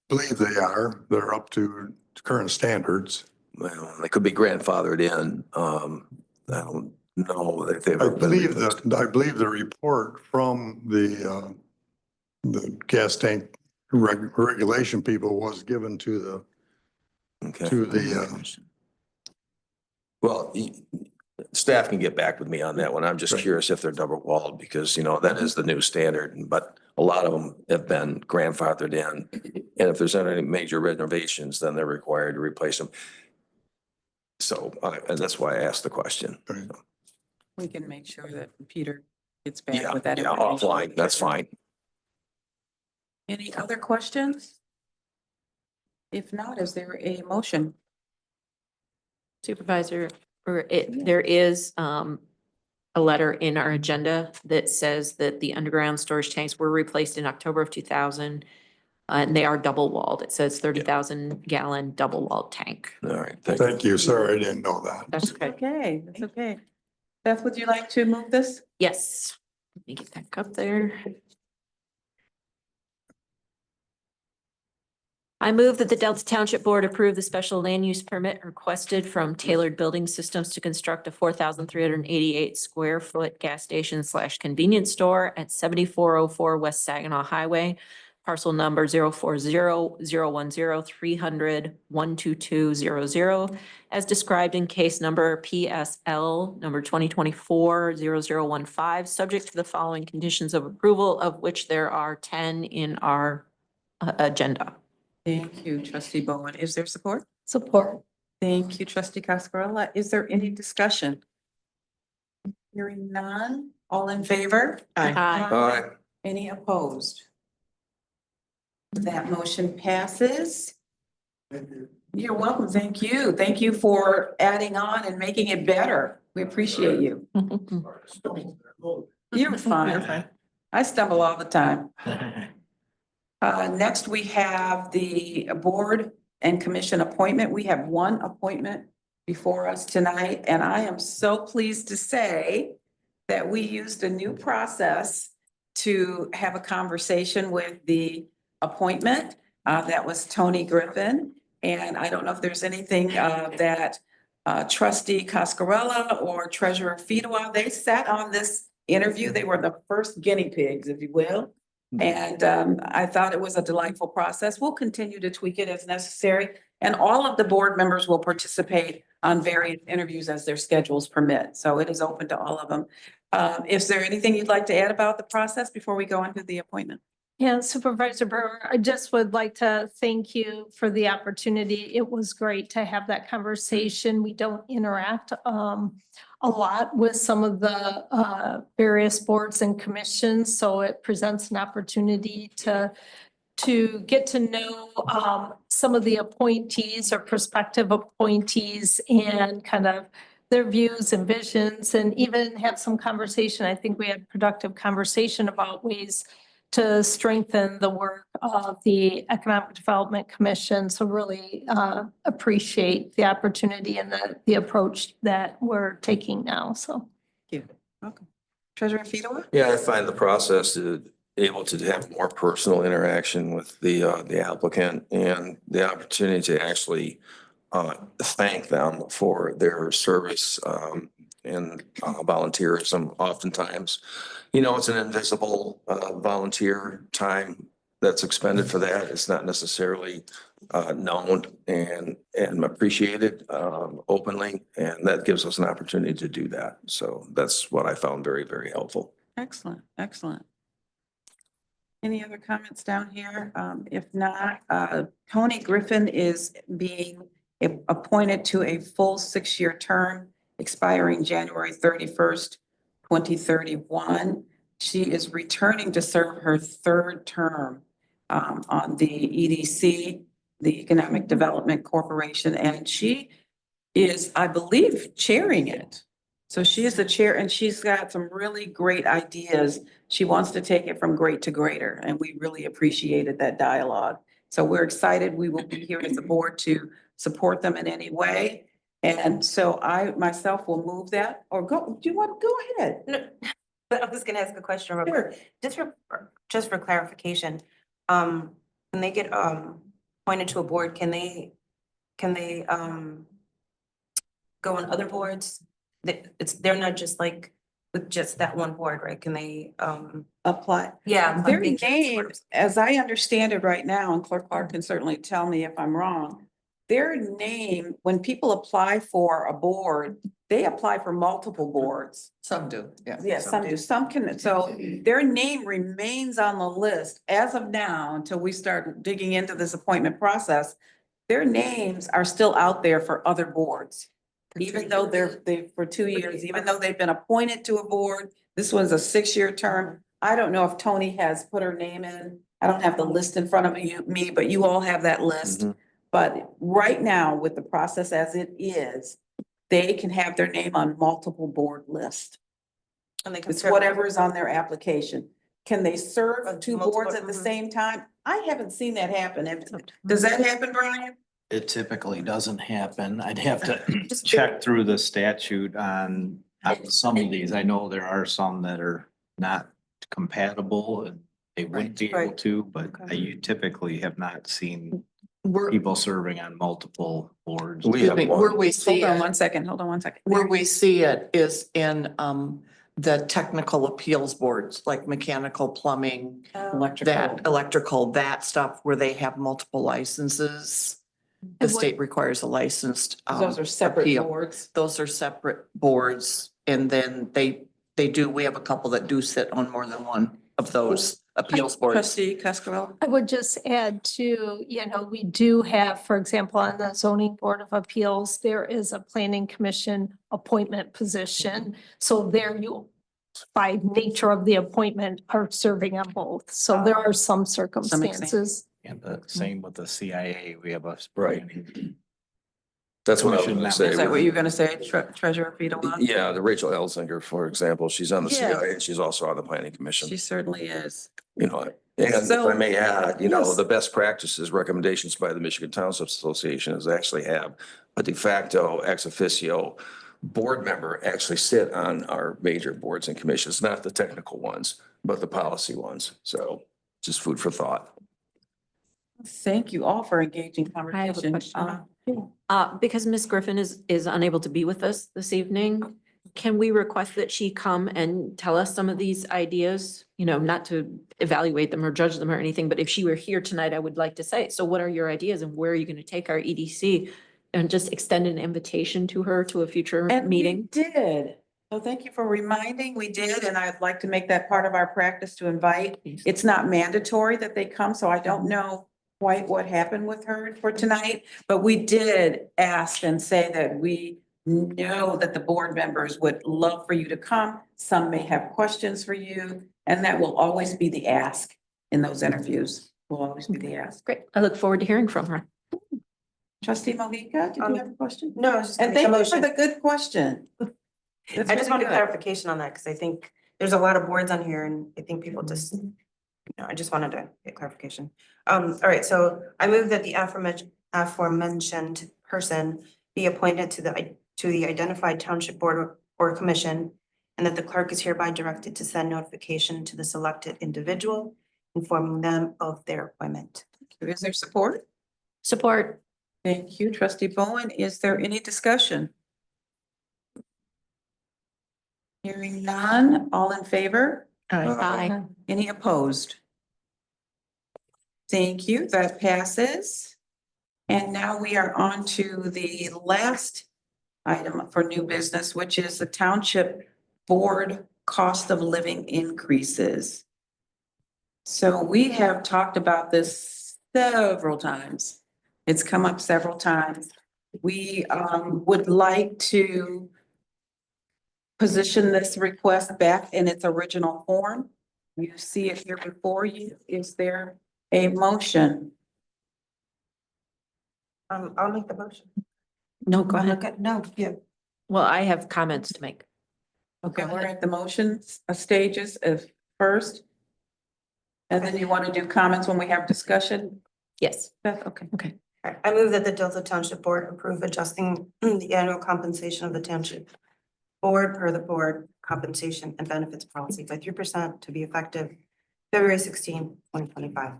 Believe they are. They're up to current standards. well, they could be grandfathered in. I don't know if they've I ever been believe replaced. I believe the report from the gas tank regulation people was given to Okay. the Well, staff can get back with me on that one. I'm just Right. curious if they're double walled because, that is the new standard, but a lot of them have been grandfathered in. And if there's any major renovations, then they're required to replace them. So and that's why I asked the question. Right. We can make sure that Peter gets back Yeah, with that. yeah, information. offline, that's fine. Any other questions? If not, is there a motion? Supervisor, there is a letter in our agenda that says that the underground storage tanks were replaced in October of 2000. And they are double walled. It says 30,000 gallon double walled tank. All right. Thank you. Sorry, I didn't know that. That's okay. Okay, that's okay. Beth, would you like to move this? Yes. Let me get back up there. I move that the Delta Township Board approve the special land use permit requested from Tailored Building Systems to construct a 4,388 square foot gas station / convenience store at 7404 West Saginaw Highway, parcel number 040-010-300-12200, as described in case number PSL number 2024-0015, subject to the following conditions of approval, of which there are 10 in our agenda. Thank you, trustee Bowen. Is there support? Support. Thank you, trustee Cascarella. Is there any discussion? Hearing none, all in favor? Aye. Aye. Any opposed? That motion passes. You're welcome. Thank you. Thank you for adding on and making it better. We appreciate you. You're fine. I stumble all the time. Next, we have the board and commission appointment. We have one appointment before us tonight, and I am so pleased to say that we used a new process to have a conversation with the appointment. That was Tony Griffin. And I don't know if there's anything that trustee Cascarella or treasurer Fedewa, they sat on this interview. They were the first guinea pigs, if you will. And I thought it was a delightful process. We'll continue to tweak it as necessary. And all of the board members will participate on various interviews as their schedules permit. So it is open to all of them. Is there anything you'd like to add about the process before we go into the appointment? Yeah, Supervisor Brewer, I just would like to thank you for the opportunity. It was great to have that conversation. We don't interact a lot with some of the various boards and commissions, so it presents an opportunity to get to know some of the appointees or prospective appointees and kind of their views and visions, and even have some conversation. I think we had productive conversation about ways to strengthen the work of the Economic Development Commission. So really appreciate the opportunity and the approach that we're taking now. So. Thank you. Welcome. Treasurer Fedewa? Yeah, I find the process able to have more personal interaction with the applicant and the opportunity to actually thank them for their service and volunteerism. Oftentimes, it's an invisible volunteer time that's expended for that. It's not necessarily known and appreciated openly, and that gives us an opportunity to do that. So that's what I found very, very helpful. Excellent, excellent. Any other comments down here? If not, Tony Griffin is being appointed to a full 6-year term expiring January 31st, 2031. She is returning to serve her 3rd term on the EDC, the Economic Development Corporation, and she is, I believe, chairing it. So she is the chair, and she's got some really great ideas. She wants to take it from great to greater, and we really appreciated that dialogue. So we're excited. We will be here as a board to support them in any way. And so I myself will move that, or go, do you want to go ahead? No, but I was gonna ask a question. Real Sure. quick. Just for clarification, when they get appointed to a board, can they go on other boards? They're not just like with just that one board, right? Can they, Apply. yeah. Their I'm curious name, what- as I understand it right now, and Clerk Clark can certainly tell me if I'm wrong. Their name, when people apply for a board, they apply for multiple boards. Some do, yeah. Yeah, some do, some can, so their name remains on the list as of now until we start digging into this appointment process. Their names are still out there for other boards. Even though they for 2 years, even though they've been appointed to a board, this was a 6-year term. I don't know if Tony has put her name in. I don't have the list in front of me, but you all have that list. Mhm. But right now, with the process as it is, they can have their name on multiple board lists. And they can It's serve- whatever is on their application. Can they serve Of 2 multiple- boards at the mhm. same time? I haven't seen that happen. Does that happen, Brian? It typically doesn't happen. I'd have to Just check through the statute on some of these. I know there are some that are not compatible and they wouldn't be able Right. to, but Okay. you typically have not seen Where, people serving on multiple boards. We have where one. we see Hold on it, one second, hold on one second. where we see it is in, the technical appeals boards, like mechanical, plumbing, that electrical, that stuff where they have multiple licenses. The state requires a licensed. Those are separate appeal. boards. Those are separate boards, and then we have a couple that do sit on more than one of those appeals boards. Trustee Cascarella? I would just add to, we do have, for example, on the zoning board of appeals, there is a planning commission appointment position. So there you, by nature of the appointment, are serving on both. So there are some circumstances. And the same with the CIA. We have a. Right. That's what I was Commission gonna members. say. Is that what you're gonna say, Treasurer Peter? Yeah, the Rachel Elsinger, for example, she's on the Yes. CIA and she's also on the planning commission. She certainly is. You know, and if So- I may add, Yes. the best practices recommendations by the Michigan Township Association is actually have a de facto ex officio board member actually sit on our major boards and commissions, not the technical ones, but the policy ones. So just food for thought. Thank you all for engaging I have a conversation. question. Because Ms. Griffin is unable to be with us this evening, can we request that she come and tell us some of these ideas? Not to evaluate them or judge them or anything, but if she were here tonight, I would like to say, so what are your ideas and where are you going to take our EDC? And just extend an invitation to her to a future And meeting? we did. So thank you for reminding. We did, and I'd like to make that part of our practice to invite. It's not mandatory that they come, so I don't know quite what happened with her for tonight. But we did ask and say that we know that the board members would love for you to come. Some may have questions for you, and that will always be the ask in those interviews. Will always be the ask. Great. I look forward to hearing from her. Trustee Malika, did you have a question? No, I was just And gonna make a thank you for motion. the good question. That's I just really wanted good. clarification on that, because I think there's a lot of boards on here and I think people just, I just wanted to get clarification. All right, so I move that the aforementioned person be appointed to the identified township board or commission, and that the clerk is hereby directed to send notification to the selected individual, informing them of their appointment. Is there support? Support. Thank you, trustee Bowen. Is there any discussion? Hearing none, all in favor? Aye. Any opposed? Thank you, that passes. And now we are on to the last item for new business, which is the township board cost of living increases. So we have talked about this several times. It's come up several times. We would like to position this request back in its original form. You see it here before you. Is there a motion? I'll make the motion. No, go ahead. No, yeah. Well, I have comments to make. Okay, we're at the motion stages of first. And then you want to do comments when we have discussion? Yes. Beth, okay. Okay. I move that the Delta Township Board approve adjusting the annual compensation of the township board per the board compensation and benefits policy by 3% to be effective February 16, 2025.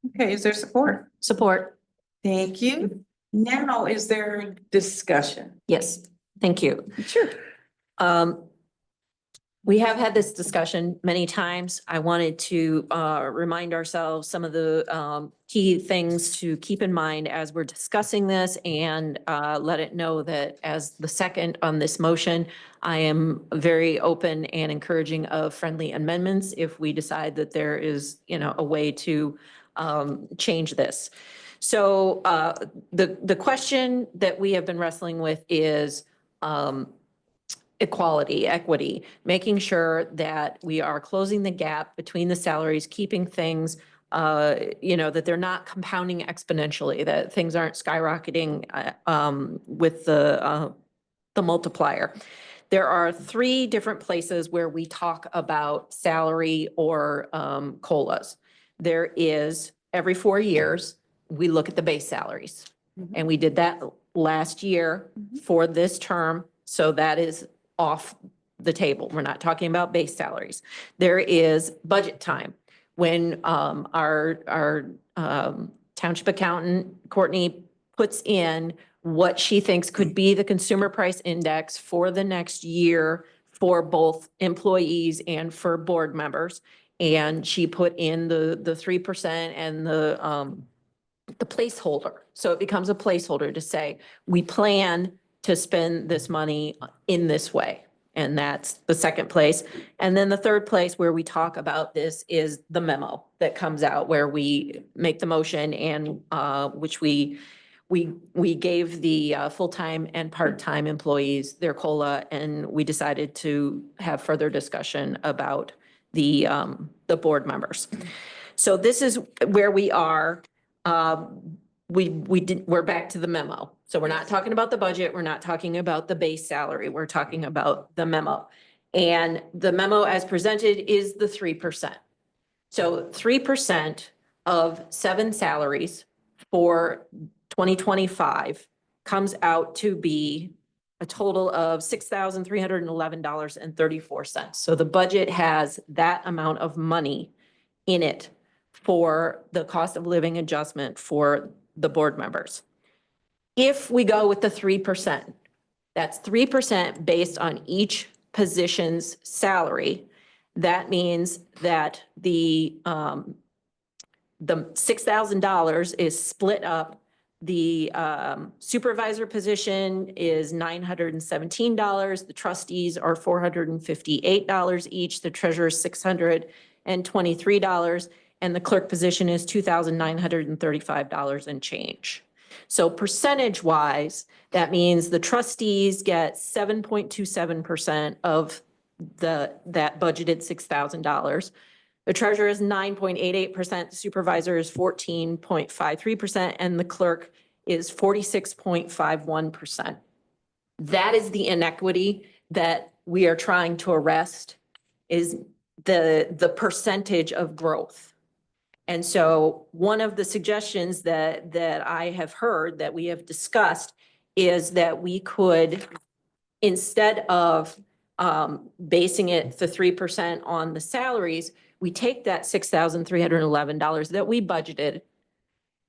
Okay, is there support? Support. Thank you. Now, is there discussion? Yes. Thank you. Sure. We have had this discussion many times. I wanted to remind ourselves some of the key things to keep in mind as we're discussing this and let it know that as the second on this motion, I am very open and encouraging of friendly amendments if we decide that there is, a way to change this. So the question that we have been wrestling with is equity, making sure that we are closing the gap between the salaries, keeping things, that they're not compounding exponentially, that things aren't skyrocketing with the multiplier. There are 3 different places where we talk about salary or COLAs. There is every 4 years, we look at the base salaries. And we did that last year for this term. So that is off the table. We're not talking about base salaries. There is budget time when our township accountant, Courtney, puts in what she thinks could be the consumer price index for the next year for both employees and for board members. And she put in the 3% and the placeholder. So it becomes a placeholder to say, we plan to spend this money in this way. And that's the second place. And then the third place where we talk about this is the memo that comes out where we make the motion and which we gave the full-time and part-time employees their COLA, and we decided to have further discussion about the board members. So this is where we are. We're back to the memo. So we're not talking about the budget. We're not talking about the base salary. We're talking about the memo. And the memo as presented is the 3%. So 3% of 7 salaries for 2025 comes out to be a total of $6,311.34. So the budget has that amount of money in it for the cost of living adjustment for the board members. If we go with the 3%, that's 3% based on each position's salary. That means that the $6,000 is split up. The supervisor position is $917. The trustees are $458 each. The treasurer is $623. And the clerk position is $2,935 and change. So percentage-wise, that means the trustees get 7.27% of that budgeted $6,000. The treasurer is 9.88%, the supervisor is 14.53%, and the clerk is 46.51%. That is the inequity that we are trying to arrest, is the percentage of growth. And so one of the suggestions that I have heard that we have discussed is that we could, instead of basing it the 3% on the salaries, we take that $6,311 that we budgeted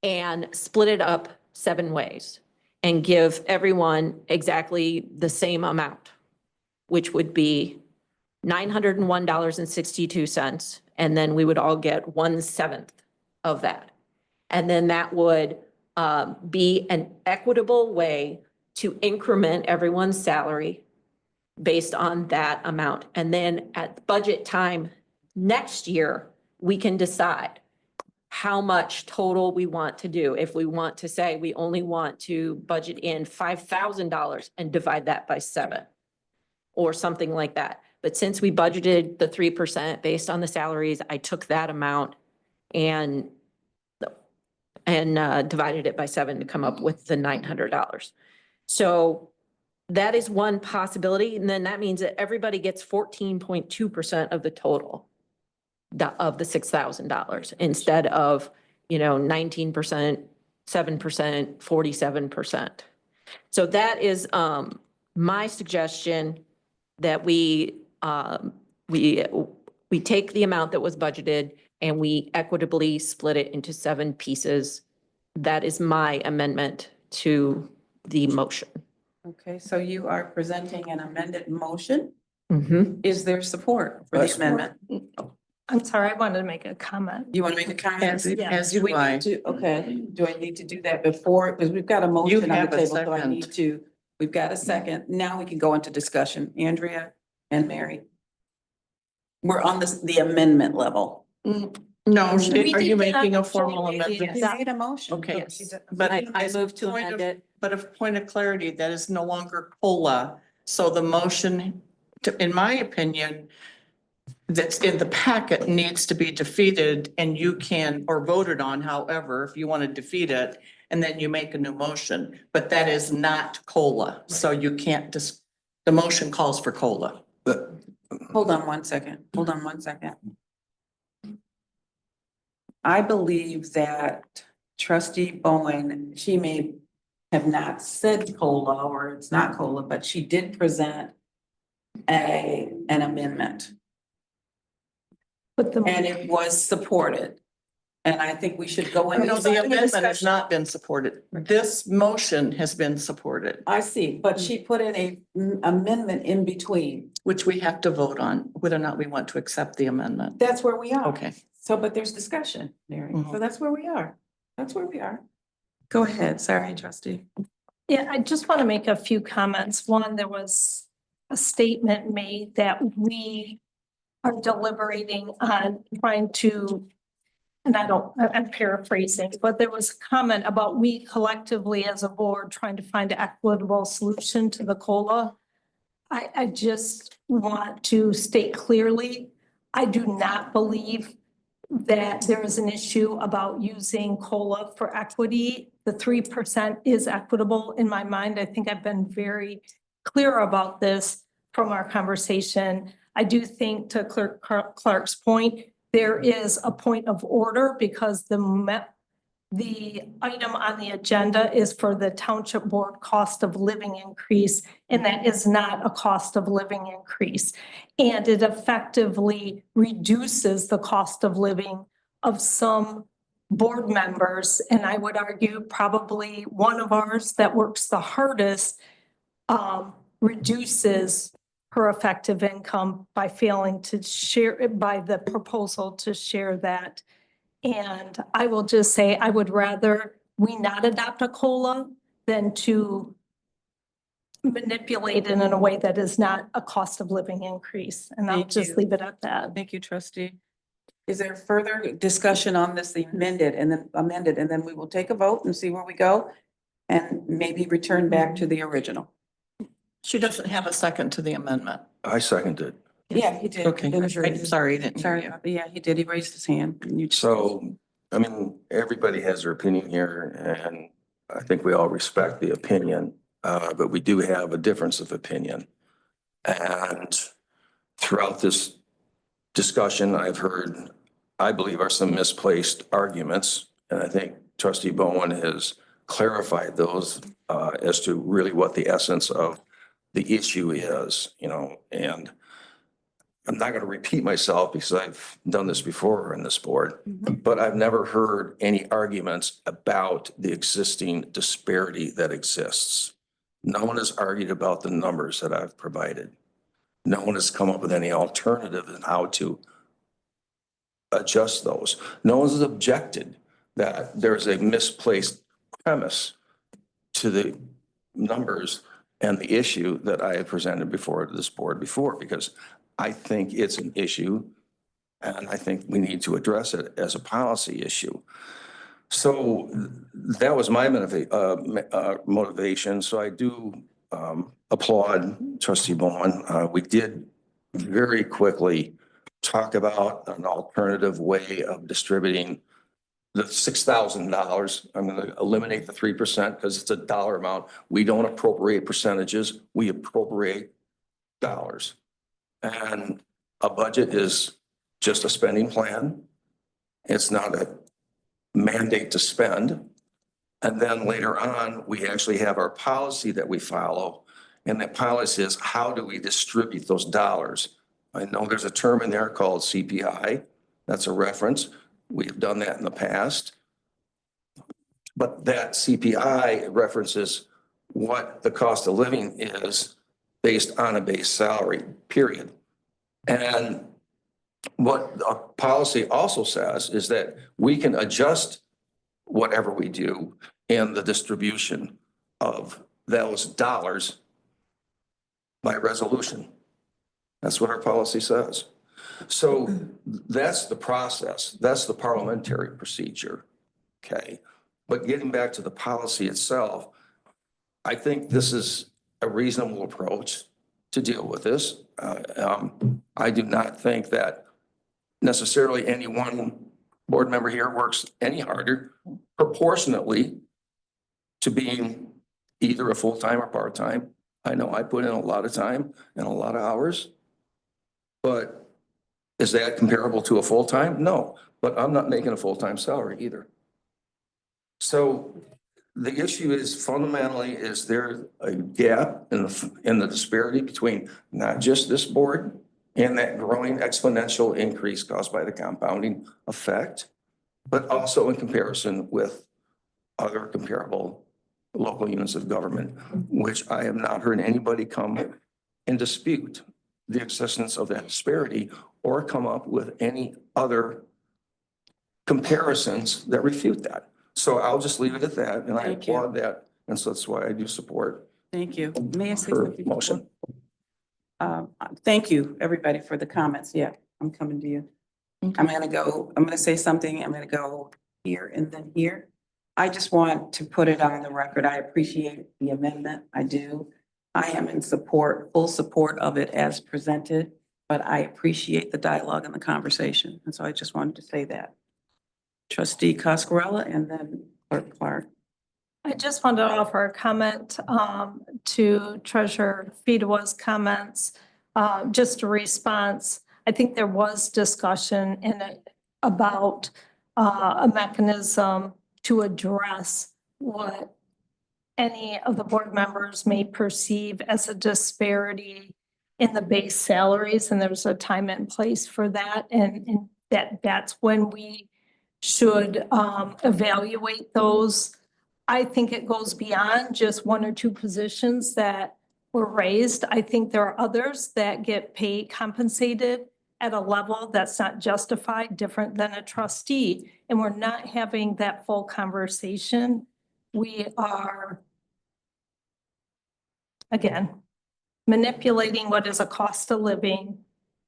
and split it up 7 ways and give everyone exactly the same amount, which would be $901.62. And then we would all get 1/7 of that. And then that would be an equitable way to increment everyone's salary based on that amount. And then at budget time next year, we can decide how much total we want to do. If we want to say we only want to budget in $5,000 and divide that by 7 or something like that. But since we budgeted the 3% based on the salaries, I took that amount and divided it by 7 to come up with the $900. So that is one possibility. And then that means that everybody gets 14.2% of the total of the $6,000 instead of, 19%, 7%, 47%. So that is my suggestion, that we take the amount that was budgeted and we equitably split it into 7 pieces. That is my amendment to the motion. Okay, so you are presenting an amended motion. Mhm. Is there support for the amendment? I'm sorry, I wanted to make a comment. You want to make a comment? As Do do we I. need to, okay, do I need to do that before, because we've got a motion on the have a table, so I second. need to, we've got a second. Now we can go into discussion. Andrea and Mary. We're on the amendment level. No, We are you did not making a formal formally amendment? You made a motion. Okay, But I as move to point amend of- it. But a point of clarity, that is no longer COLA. So the motion, in my opinion, that's in the packet needs to be defeated and you can, or voted on, however, if you want to defeat it, and then you make a new motion. But that is not COLA, so you can't just, the motion calls for COLA. Hold on one second. Hold on one second. I believe that trustee Bowen, she may have not said COLA or it's not COLA, but she did present an amendment. And it was supported. And I think we should go into. No, the amendment has not been supported. This motion has been supported, I see, but she put in a amendment in between. which we have to vote on whether or not we want to accept the amendment. That's where we are. Okay. So, but there's discussion, Mary. Mhm. So that's where we are. That's where we are. Go ahead. Sorry, trustee. Yeah, I just want to make a few comments. One, there was a statement made that we are deliberating on trying to, and I'm paraphrasing, but there was a comment about we collectively as a board trying to find an equitable solution to the COLA. I just want to state clearly, I do not believe that there is an issue about using COLA for equity. The 3% is equitable in my mind. I think I've been very clear about this from our conversation. I do think, to Clerk Clark's point, there is a point of order because the item on the agenda is for the Township Board cost of living increase, and that is not a cost of living increase. And it effectively reduces the cost of living of some board members. And I would argue probably one of ours that works the hardest reduces her effective income by failing to share, by the proposal to share that. And I will just say, I would rather we not adopt a COLA than to manipulate it in a way that is not a cost of living increase. And I'll Thank just you. leave it at that. Thank you, trustee. Is there further discussion on this amended, and then we will take a vote and see where we go and maybe return back to the original. She doesn't have a second to the amendment. I seconded. Yeah, he did. Okay, I'm sorry. Sorry, yeah, he did. He raised his hand. So, I mean, everybody has their opinion here, and I think we all respect the opinion, but we do have a difference of opinion. And throughout this discussion, I've heard, I believe, are some misplaced arguments, and I think trustee Bowen has clarified those as to really what the essence of the issue is, and I'm not going to repeat myself because I've done this before in this board, but I've never heard any arguments about the existing disparity that exists. No one has argued about the numbers that I've provided. No one has come up with any alternative in how to adjust those. No one has objected that there's a misplaced premise to the numbers and the issue that I have presented before to this board before, because I think it's an issue and I think we need to address it as a policy issue. So that was my motivation. So I do applaud trustee Bowman. We did very quickly talk about an alternative way of distributing the $6,000. I'm going to eliminate the 3% because it's a dollar amount. We don't appropriate percentages. We appropriate dollars. And a budget is just a spending plan. It's not a mandate to spend. And then later on, we actually have our policy that we follow. And that policy is, how do we distribute those dollars? I know there's a term in there called CPI. That's a reference. We've done that in the past. But that CPI references what the cost of living is based on a base salary, period. And what the policy also says is that we can adjust whatever we do in the distribution of those dollars by resolution. That's what our policy says. So that's the process. That's the parliamentary procedure. Okay. But getting back to the policy itself, I think this is a reasonable approach to deal with this. I do not think that necessarily any one board member here works any harder proportionately to being either a full-time or part-time. I know I put in a lot of time and a lot of hours, but is that comparable to a full-time? No, but I'm not making a full-time salary either. So the issue is fundamentally, is there a gap in the disparity between not just this board and that growing exponential increase caused by the compounding effect, but also in comparison with other comparable local units of government, which I have not heard anybody come and dispute the existence of that disparity or come up with any other comparisons that refute that. So I'll just leave it at that, and I Thank you. applaud that. And so that's why I do support Thank you. May I say her something? motion. Thank you, everybody, for the comments. Yeah, I'm coming to you. I'm gonna say something. I'm gonna go here and then here. I just want to put it on the record. I appreciate the amendment. I do. I am in support, full support of it as presented, but I appreciate the dialogue and the conversation. And so I just wanted to say that. Trustee Coscarella and then Clerk Clark. I just wanted to offer a comment to Treasurer Fedewa's comments, just a response. I think there was discussion in it about a mechanism to address what any of the board members may perceive as a disparity in the base salaries, and there's a time and place for that, and that's when we should evaluate those. I think it goes beyond just one or two positions that were raised. I think there are others that get paid, compensated at a level that's not justified, different than a trustee. And we're not having that full conversation. We are, again, manipulating what is a cost of living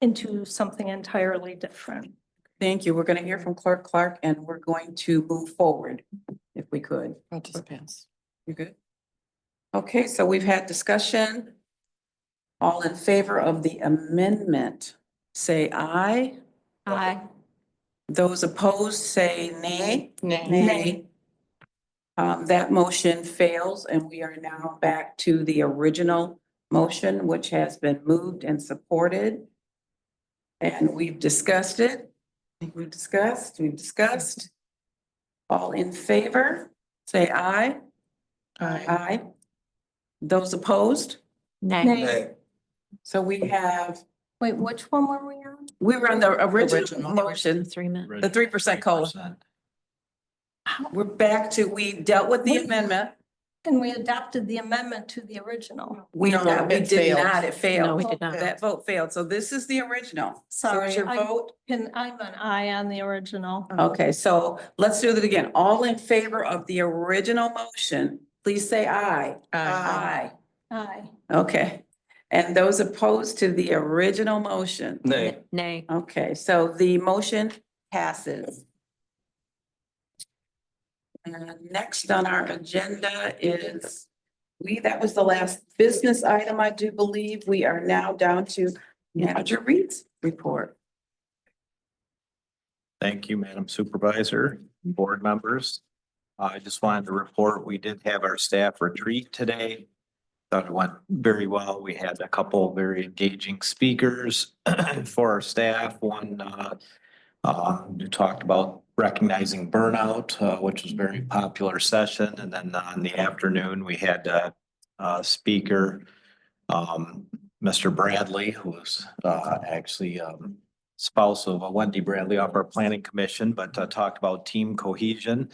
into something entirely different. Thank you. We're going to hear from Clerk Clark and we're going to move forward if we could. I'll just pass. You good? Okay, so we've had discussion. All in favor of the amendment, say aye. Aye. Those opposed, say nay. Nay. That motion fails and we are now back to the original motion, which has been moved and supported. And we've discussed it. I think we've discussed. All in favor, say aye. Aye. Those opposed? Nay. So we have, Wait, which one were we on? we were on the original motion, the 3% COLA. We're back to, we dealt with the amendment. And we adopted the amendment to the original. We No, did it not, it failed. No, we did not. That vote failed. So this is the original. So Sorry, is your I- vote? I'm an aye on the original. Okay, so let's do that again. All in favor of the original motion, please say aye. Aye. Aye. Okay. And those opposed to the original motion? Nay. Nay. Okay, so the motion passes. And next on our agenda is, that was the last business item, I do believe. We are now down to Manager Reed's report. Thank you, Madam Supervisor, board members. I just wanted to report, we did have our staff retreat today. Thought it went very well. We had a couple of very engaging speakers for our staff. One who talked about recognizing burnout, which was a very popular session. And then in the afternoon, we had a speaker, Mr. Bradley, who was actually spouse of Wendy Bradley off our planning commission, but talked about team cohesion.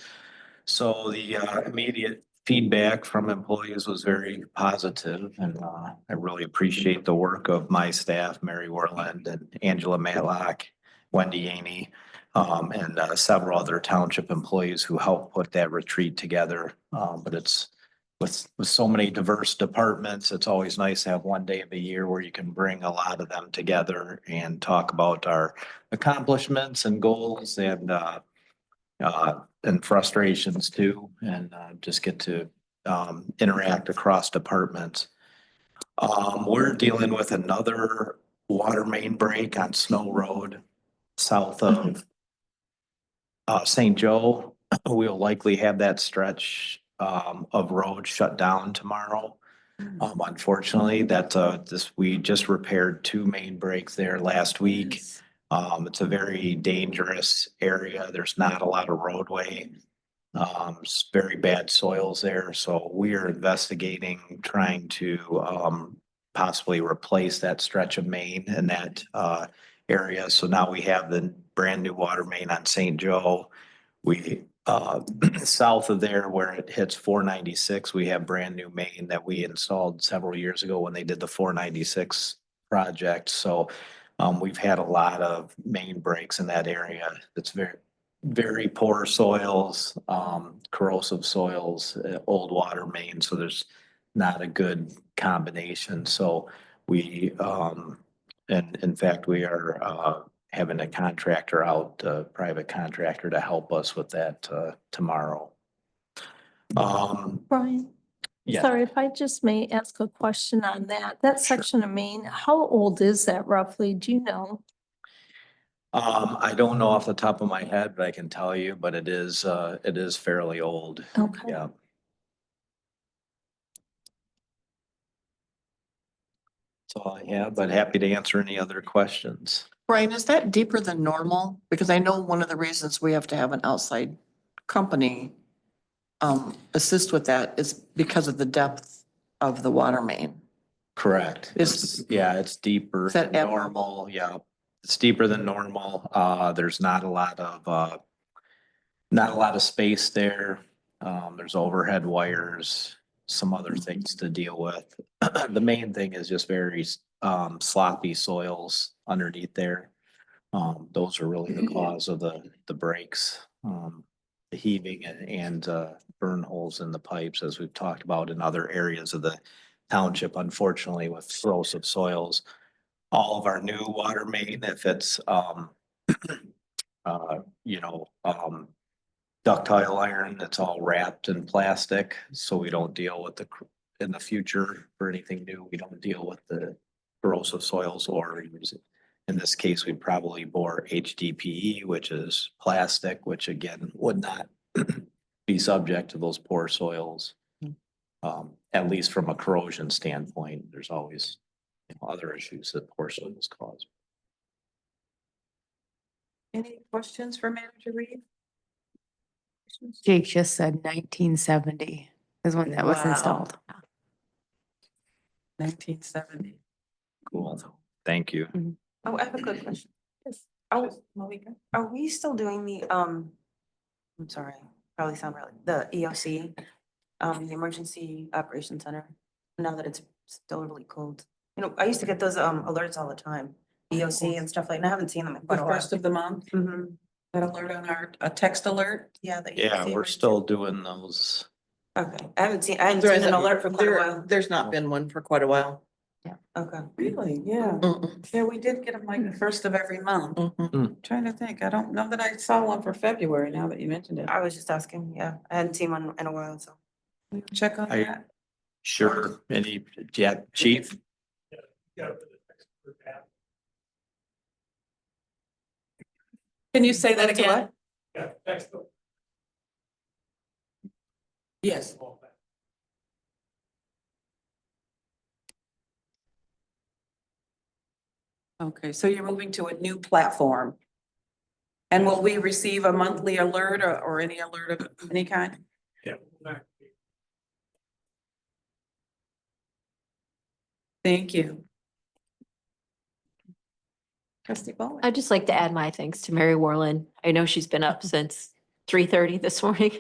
So the immediate feedback from employees was very positive, and I really appreciate the work of my staff, Mary Warland and Angela Matlock, Wendy Yaney, and several other township employees who helped put that retreat together. But it's with so many diverse departments, it's always nice to have one day of the year where you can bring a lot of them together and talk about our accomplishments and goals and frustrations too, and just get to interact across departments. We're dealing with another water main break on Snow Road south of St. Joe. We'll likely have that stretch of road shut down tomorrow. Unfortunately, we just repaired 2 main breaks there last week. It's a very dangerous area. There's not a lot of roadway. It's very bad soils there, so we are investigating trying to possibly replace that stretch of main in that area. So now we have the brand new water main on St. Joe. We south of there where it hits 496, we have brand new main that we installed several years ago when they did the 496 project. So we've had a lot of main breaks in that area. It's very poor soils, corrosive soils, old water main. So there's not a good combination. So we, and in fact, we are having a contractor out, a private contractor to help us with that tomorrow. Brian, Yeah. sorry, if I just may ask a question on that. That section of Maine, how old is that roughly? Do you know? I don't know off the top of my head, but I can tell you, but it is fairly old. Okay. Yeah. That's all I have, but happy to answer any other questions. Brian, is that deeper than normal? Because I know one of the reasons we have to have an outside company assist with that is because of the depth of the water main. Correct. It's deeper Is that than normal. Yeah, it's deeper than normal. There's not a lot of space there. There's overhead wires, some other things to deal with. The main thing is just very sloppy soils underneath there. Those are really the cause of the breaks, the heaving and burn holes in the pipes, as we've talked about in other areas of the township, unfortunately, with corrosive soils. All of our new water main, if it's, ductile iron, that's all wrapped in plastic, so we don't deal with in the future for anything new, we don't deal with the corrosive soils or use it. In this case, we'd probably bore HDPE, which is plastic, which again would not be subject to those poor soils. At least from a corrosion standpoint, there's always other issues that poor soils cause. Any questions for Manager Reed? Jake just said 1970 is when that was Wow. installed. 1970. Cool. Thank you. Oh, I have a good question. Yes. Are we still doing I'm sorry, probably sound really, the EOC, the Emergency Operations Center, now that it's still really cold? You know, I used to get those alerts all the time, EOC and stuff like that. I haven't seen them in The quite a while. first of the month, Mhm. that alert on a text alert. Yeah. the Yeah, EOC we're emergency- still doing those. Okay, I haven't seen an alert for quite a while. There's not been one for quite a while. Okay. Really? Yeah. Yeah, we did get them like the first of every month. Trying to think. I don't know that I saw one for February now that you mentioned it. I was just asking, yeah, I hadn't seen one in a while, so. Check on that. Sure. Chief? Can you say that again? Yes. Okay, so you're moving to a new platform. And will we receive a monthly alert or any alert of any kind? Yeah. Thank you. Trustee Bowen. I'd just like to add my thanks to Mary Warland. I know she's been up since 3:30 this morning.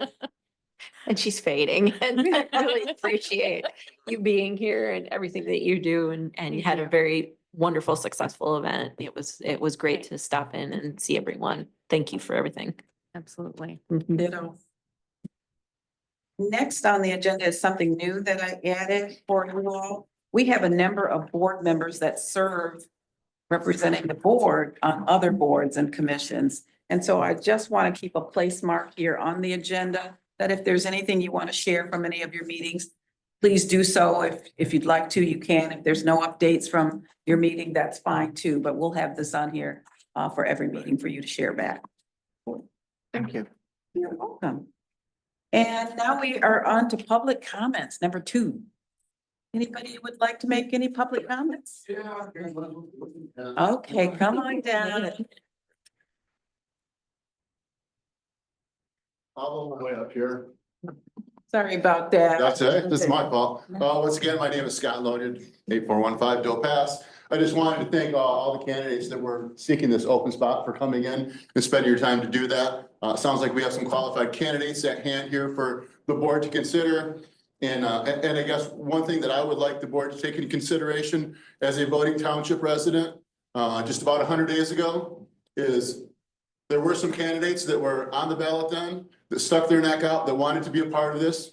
And she's fading and I really appreciate you being here and everything that you do and you had a very wonderful, successful event. It was great to stop in and see everyone. Thank you for everything. Absolutely. Ditto. Next on the agenda is something new that I added for you all. We have a number of board members that serve representing the board on other boards and commissions. And so I just want to keep a place mark here on the agenda that if there's anything you want to share from any of your meetings, please do so. If you'd like to, you can. If there's no updates from your meeting, that's fine too, but we'll have this on here for every meeting for you to share back. Thank you. You're welcome. And now we are on to public comments, number 2. Anybody would like to make any public comments? Okay, come on down. All the way up here. Sorry about that. That's it. This is my fault. Once again, my name is Scott Loaded, 8415 Doe Pass. I just wanted to thank all the candidates that were seeking this open spot for coming in and spending your time to do that. Sounds like we have some qualified candidates at hand here for the board to consider. And I guess one thing that I would like the board to take into consideration as a voting township resident, just about 100 days ago, is there were some candidates that were on the ballot then that stuck their neck out, that wanted to be a part of this,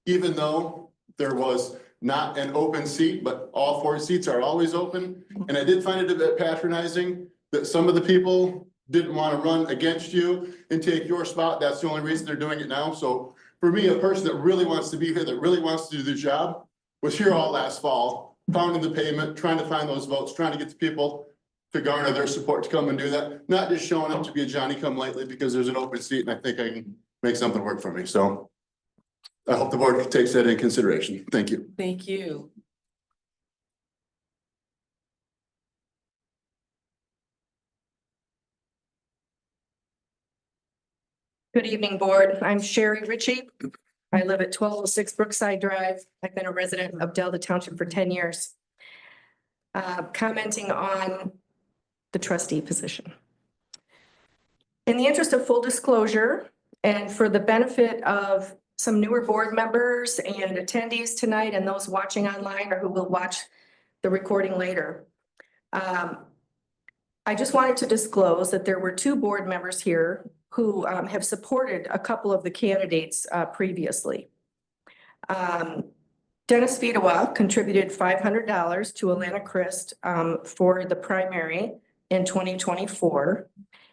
even though there was not an open seat, but all 4 seats are always open. And I did find it a bit patronizing that some of the people didn't want to run against you and take your spot. That's the only reason they're doing it now. So for me, a person that really wants to be here, that really wants to do the job, was here all last fall, pounding the pavement, trying to find those votes, trying to get the people to garner their support to come and do that. Not just showing up to be a Johnny come lately because there's an open seat and I think I can make something work for me. So I hope the board takes that into consideration. Thank you. Thank you. Good evening, board. I'm Sherry Ritchie. I live at 1206 Brookside Drive. I've been a resident of Delta Township for 10 years. Commenting on the trustee position. In the interest of full disclosure and for the benefit of some newer board members and attendees tonight and those watching online or who will watch the recording later, I just wanted to disclose that there were 2 board members here who have supported a couple of the candidates previously. Dennis Vidawa contributed $500 to Alana Christ for the primary in 2024.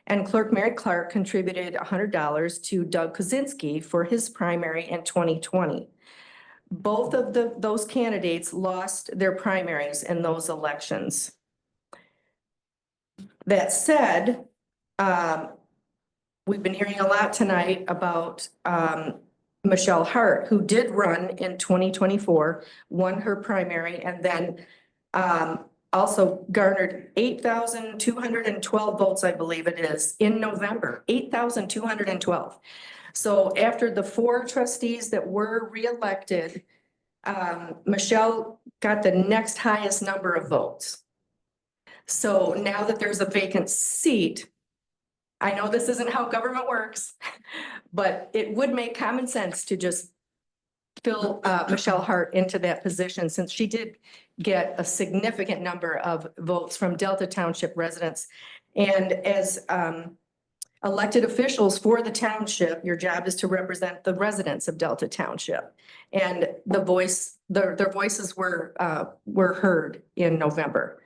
And Clerk Mary Clark contributed $100 to Doug Kozinski for his primary in 2020. Both of those candidates lost their primaries in those elections. That said, we've been hearing a lot tonight about Michelle Hart, who did run in 2024, won her primary, and then also garnered 8,212 votes, I believe it is, in November, 8,212. So after the 4 trustees that were reelected, Michelle got the next highest number of votes. So now that there's a vacant seat, I know this isn't how government works, but it would make common sense to just fill Michelle Hart into that position since she did get a significant number of votes from Delta Township residents. And as elected officials for the township, your job is to represent the residents of Delta Township. And their voices were heard in November,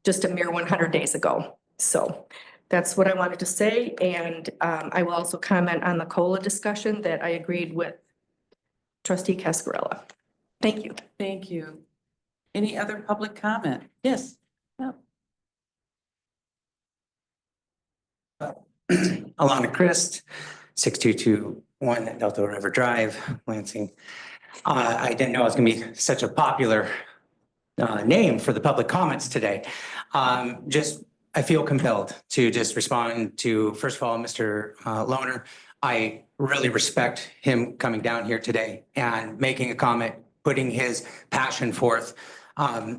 just a mere 100 days ago. So that's what I wanted to say. And I will also comment on the COLA discussion that I agreed with Trustee Cascarella. Thank you. Thank you. Any other public comment? Yes. Alana Christ, 6221 Delta River Drive, Lansing. I didn't know it was going to be such a popular name for the public comments today. I feel compelled to just respond to, first of all, Mr. Lohner. I really respect him coming down here today and making a comment, putting his passion forth. I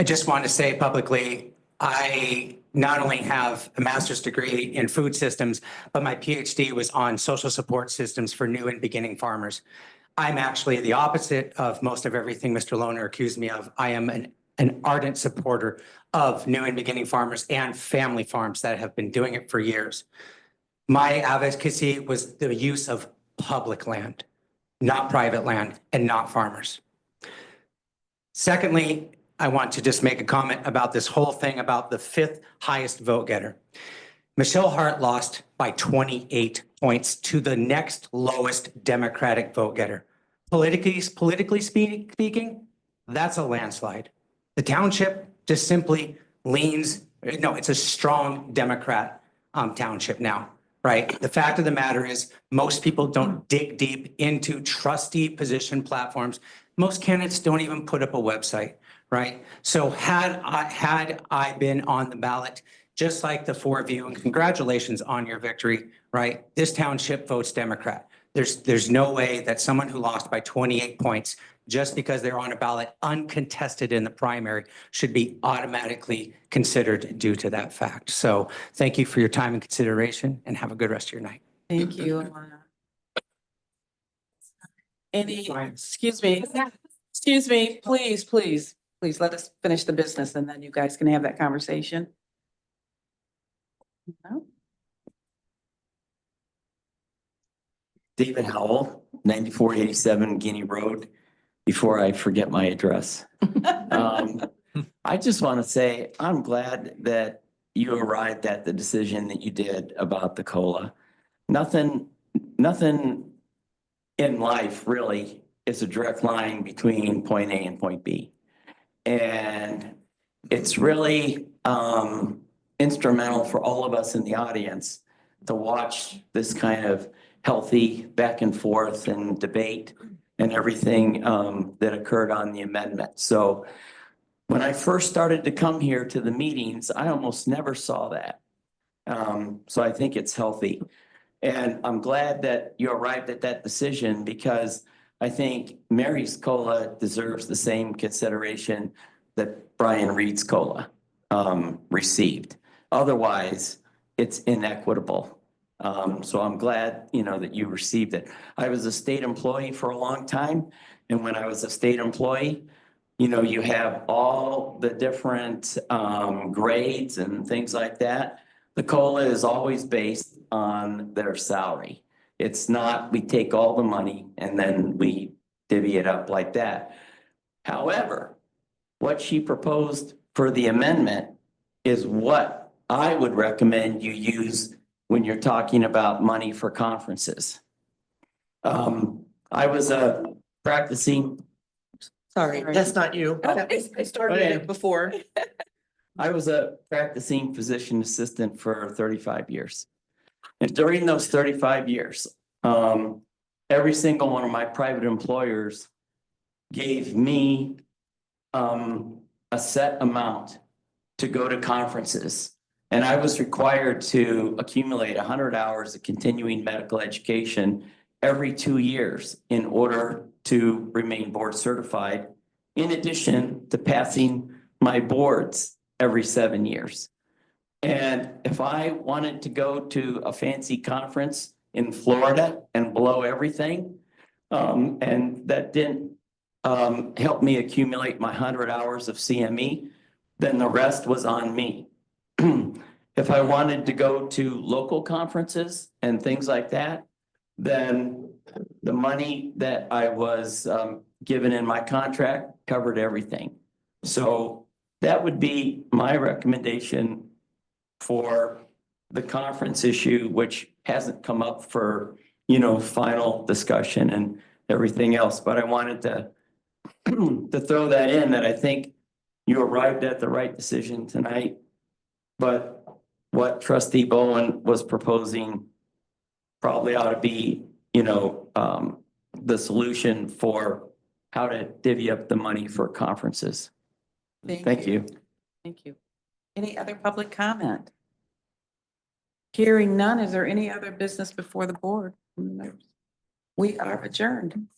just want to say publicly, I not only have a master's degree in food systems, but my PhD was on social support systems for new and beginning farmers. I'm actually the opposite of most of everything Mr. Lohner accused me of. I am an ardent supporter of new and beginning farmers and family farms that have been doing it for years. My advocacy was the use of public land, not private land and not farmers. Secondly, I want to just make a comment about this whole thing about the fifth highest vote getter. Michelle Hart lost by 28 points to the next lowest Democratic vote getter. Politically speaking, that's a landslide. The township just simply leans, no, it's a strong Democrat township now, right? The fact of the matter is most people don't dig deep into trustee position platforms. Most candidates don't even put up a website, right? So had I been on the ballot, just like the four of you, and congratulations on your victory, right? This township votes Democrat. There's no way that someone who lost by 28 points just because they're on a ballot uncontested in the primary should be automatically considered due to that fact. So thank you for your time and consideration and have a good rest of your night. Thank you, Alana. Excuse me, please let us finish the business and then you guys can have that conversation. No? David Howell, 9487 Guinea Road, before I forget my address. I just want to say, I'm glad that you arrived at the decision that you did about the COLA. Nothing in life really is a direct line between point A and point B. And it's really instrumental for all of us in the audience to watch this kind of healthy back and forth and debate and everything that occurred on the amendment. So when I first started to come here to the meetings, I almost never saw that. So I think it's healthy. And I'm glad that you arrived at that decision because I think Mary's COLA deserves the same consideration that Brian Reed's COLA received. Otherwise, it's inequitable. So I'm glad, that you received it. I was a state employee for a long time. And when I was a state employee, you have all the different grades and things like that. The COLA is always based on their salary. It's not, we take all the money and then we divvy it up like that. However, what she proposed for the amendment is what I would recommend you use when you're talking about money for conferences. I was a practicing. Sorry, that's not you. I started it before. I was a practicing physician assistant for 35 years. And during those 35 years, every single one of my private employers gave me a set amount to go to conferences. And I was required to accumulate 100 hours of continuing medical education every 2 years in order to remain board certified, in addition to passing my boards every 7 years. And if I wanted to go to a fancy conference in Florida and blow everything, and that didn't help me accumulate my 100 hours of CME, then the rest was on me. If I wanted to go to local conferences and things like that, then the money that I was given in my contract covered everything. So that would be my recommendation for the conference issue, which hasn't come up for, final discussion and everything else. But I wanted to throw that in, that I think you arrived at the right decision tonight. But what Trustee Bowen was proposing probably ought to be, the solution for how to divvy up the money for conferences. Thank you. Thank you. Any other public comment? Hearing none, is there any other business before the board? We are adjourned.